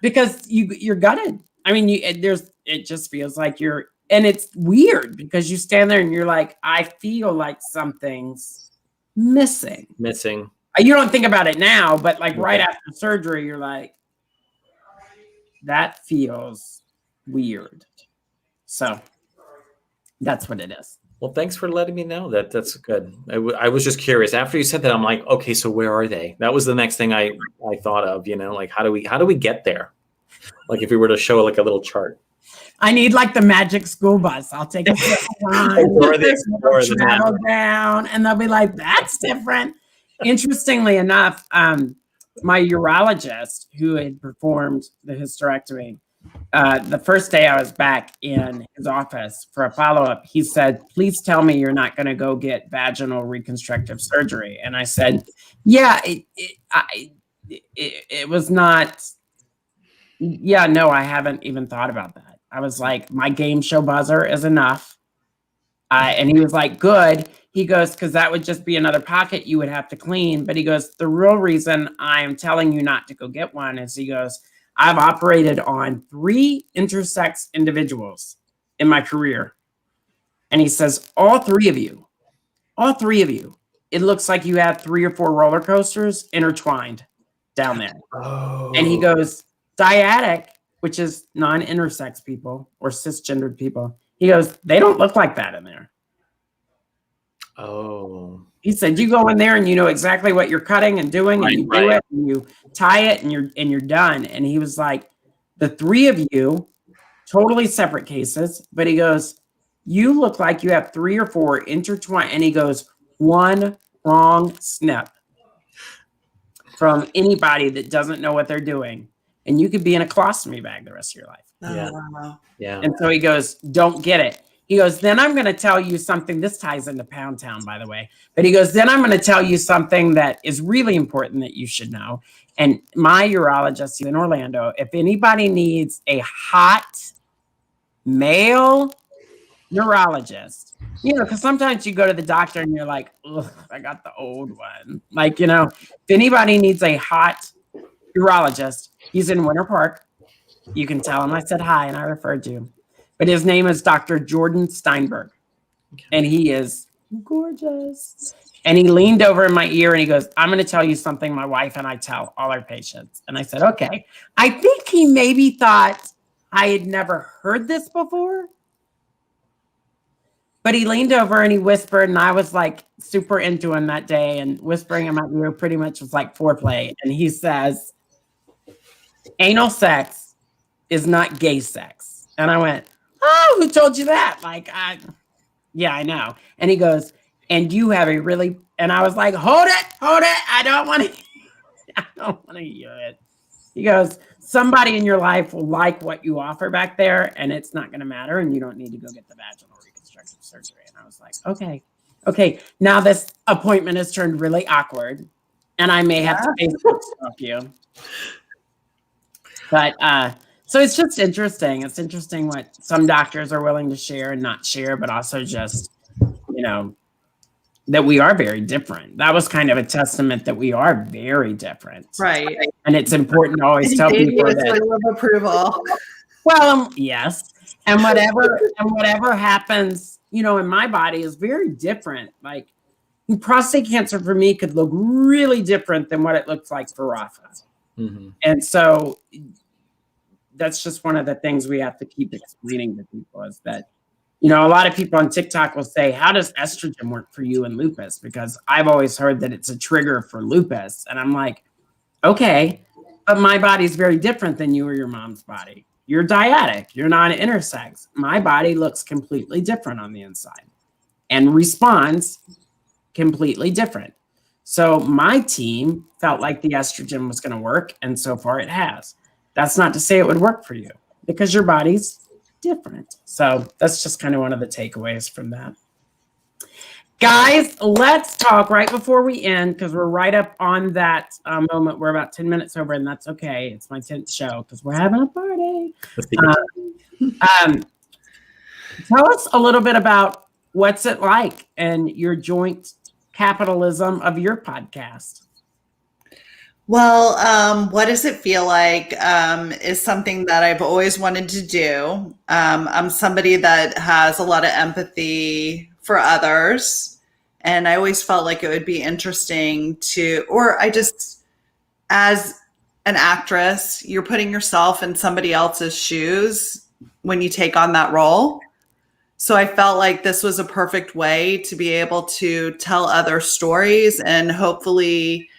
Because you're gutted. I mean, it just feels like you're, and it's weird because you stand there and you're like, I feel like something's missing. You don't think about it now, but like right after surgery, you're like, that feels weird. So that's what it is. Well, thanks for letting me know that. That's good. I was just curious. After you said that, I'm like, okay, so where are they? That was the next thing I thought of, like how do we get there? Like if we were to show like a little chart. I need like the magic school bus. I'll take it travel down, and they'll be like, that's different. Interestingly enough, my urologist who had performed the hysterectomy, the first day I was back in his office for a follow-up, he said, please tell me you're not going to go get vaginal reconstructive surgery. And I said, yeah, it was not. Yeah, no, I haven't even thought about that. I was like, my game show buzzer is enough. And he was like, good. He goes, because that would just be another pocket you would have to clean. But he goes, the real reason I am telling you not to go get one is, he goes, I've operated on 3 intersex individuals in my career. And he says, all three of you, it looks like you have 3 or 4 roller coasters intertwined down there. Oh. And he goes, dyadic, which is non-intersex people or cisgendered people, he goes, they don't look like that in there. Oh. He said, you go in there and you know exactly what you're cutting and doing, and you do it and you tie it and you're done. And he was like, the 3 of you, totally separate cases, but he goes, you look like you have 3 or 4 intertwined. And he goes, one wrong snip from anybody that doesn't know what they're doing, and you could be in a colostomy bag the rest of your life. Yeah. Wow. Yeah. And so he goes, don't get it. He goes, then I'm going to tell you something. This ties into Pound Town, by the way. But he goes, then I'm going to tell you something that is really important that you should know. And my urologist in Orlando, if anybody needs a hot male neurologist, because sometimes you go to the doctor and you're like, ugh, I got the old one. Like, if anybody needs a hot urologist, he's in Winter Park. You can tell him I said hi and I referred you. But his name is Dr. Jordan Steinberg. And he is gorgeous. And he leaned over in my ear and he goes, I'm going to tell you something my wife and I tell all our patients. And I said, okay. I think he maybe thought I had never heard this before. But he leaned over and he whispered, and I was like super into him that day, and whispering in my ear pretty much was like foreplay. And he says, anal sex is not gay sex. And I went, oh, who told you that? Like, yeah, I know. And he goes, and you have a really, and I was like, hold it. I don't want to hear it. He goes, somebody in your life will like what you offer back there, and it's not going to matter, and you don't need to go get the vaginal reconstructive surgery. And I was like, okay. Now this appointment has turned really awkward, and I may have to Facebook stalk you. But so it's just interesting. It's interesting what some doctors are willing to share and not share, but also just, that we are very different. That was kind of a testament that we are very different. Right. And it's important to always tell people that. Of approval. Well, yes. And whatever happens, in my body is very different. Like, prostate cancer for me could look really different than what it looks like for Rafa. Mm-hmm. And so that's just one of the things we have to keep explaining to people, is that, a lot of people on TikTok will say, how does estrogen work for you in lupus? Because I've always heard that it's a trigger for lupus. And I'm like, okay, but my body's very different than you or your mom's body. You're dyadic. You're not intersex. My body looks completely different on the inside and responds completely different. So my team felt like the estrogen was going to work, and so far it has. that's not to say it would work for you because your body's different. So that's just kind of one of the takeaways from that. Guys, let's talk right before we end because we're right up on that moment. We're about 10 minutes over, and that's okay. It's my 10th show because we're having a party. Tell us a little bit about what's it like and your joint capitalism of your podcast. Well, what does it feel like is something that I've always wanted to do. I'm somebody that has a lot of empathy for others. And I always felt like it would be interesting as an actress, you're putting yourself in somebody else's shoes when you take on that role. So I felt like this was a perfect way to be able to tell other stories and hopefully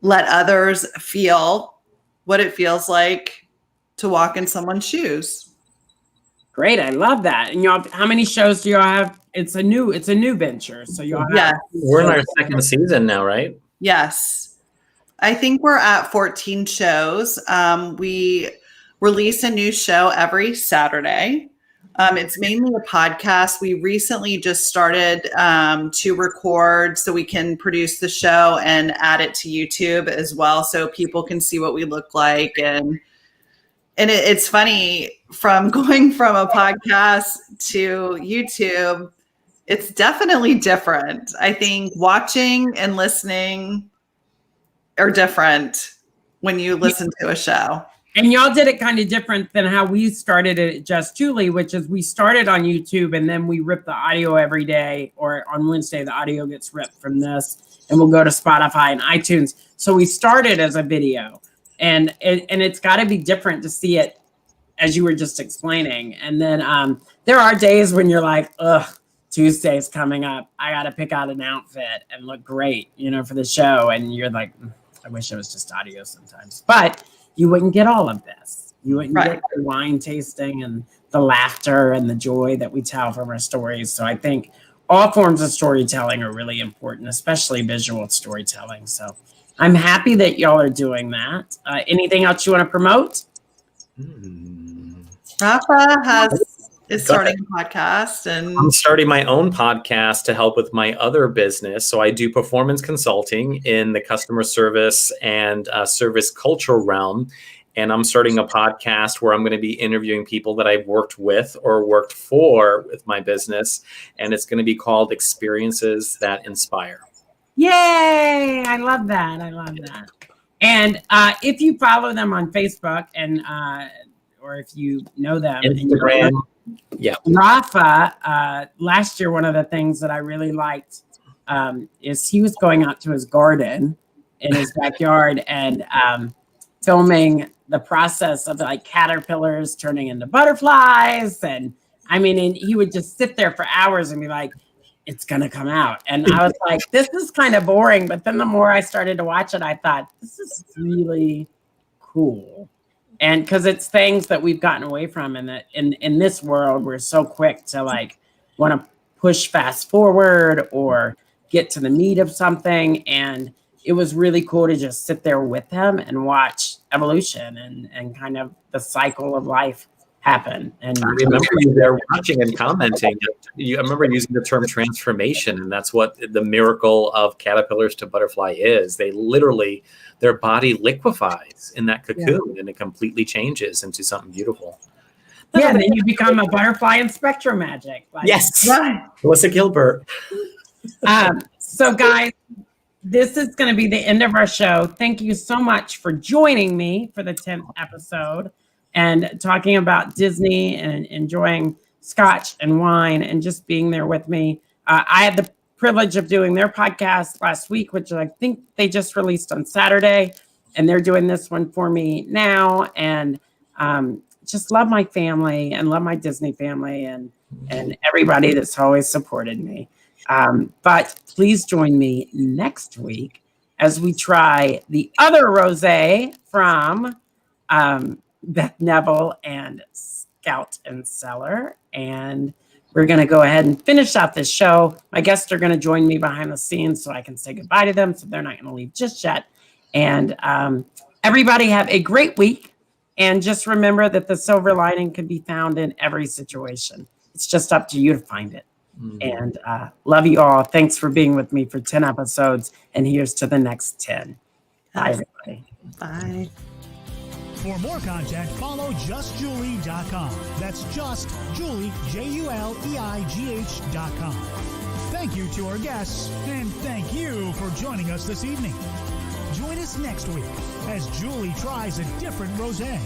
let others feel what it feels like to walk in someone's shoes. Great. I love that. And y'all, how many shows do y'all have? It's a new venture. So y'all have. We're in our second season now, right? Yes. I think we're at 14 shows. We release a new show every Saturday. It's mainly a podcast. We recently just started to record so we can produce the show and add it to YouTube as well so people can see what we look like. And it's funny, from going from a podcast to YouTube, it's definitely different. I think watching and listening are different when you listen to a show. And y'all did it kind of different than how we started it at Just Juleigh, which is we started on YouTube and then we rip the audio every day, or on Wednesday, the audio gets ripped from this and we'll go to Spotify and iTunes. So we started as a video and it's got to be different to see it as you were just explaining. And then there are days when you're like, ugh, Tuesday's coming up. I got to pick out an outfit and look great, for the show. And you're like, I wish it was just audio sometimes, but you wouldn't get all of this. You wouldn't get the wine tasting and the laughter and the joy that we tell from our stories. So I think all forms of storytelling are really important, especially visual storytelling. So I'm happy that y'all are doing that. Anything else you want to promote? Rafa is starting a podcast, and I'm starting my own podcast to help with my other business. So I do performance consulting in the customer service and service culture realm. And I'm starting a podcast where I'm going to be interviewing people that I've worked with or worked for with my business. And it's going to be called Experiences That Inspire. Yay! I love that. I love that. And if you follow them on Facebook and or if you know them, Instagram. Yeah. Rafa, last year, one of the things that I really liked is he was going out to his garden in his backyard and filming the process of like caterpillars turning into butterflies. And he would just sit there for hours and be like, it's going to come out. And I was like, this is kind of boring. But then the more I started to watch it, I thought, this is really cool. And because it's things that we've gotten away from, and that in this world, we're so quick to like want to push fast forward or get to the meat of something. And it was really cool to just sit there with him and watch evolution and kind of the cycle of life happen. And I remember you there watching and commenting. I remember using the term transformation, and that's what the miracle of caterpillars to butterfly is. They literally, their body liquefies in that cocoon and it completely changes into something beautiful. Yeah, then you become a butterfly in spectrum magic. Yes. Melissa Gilbert. So guys, this is going to be the end of our show. Thank you so much for joining me for the 10th episode and talking about Disney and enjoying scotch and wine and just being there with me. I had the privilege of doing their podcast last week, which I think they just released on Saturday, and they're doing this one for me now. And just love my family and love my Disney family and everybody that's always supported me. But please join me next week as we try the other rosé from Beth Neville and Scout and Cellar. And we're going to go ahead and finish out this show. My guests are going to join me behind the scenes so I can say goodbye to them. So they're not going to leave just yet. And everybody have a great week. And just remember that the silver lining can be found in every situation. It's just up to you to find it. And love you all. Thanks for being with me for 10 episodes. And here's to the next 10. Bye, everybody. Bye. For more content, follow justjuleigh.com. That's just Juleigh, JULEIGH.com. Thank you to our guests, and thank you for joining us this evening. Join us next week as Juleigh tries a different rosé.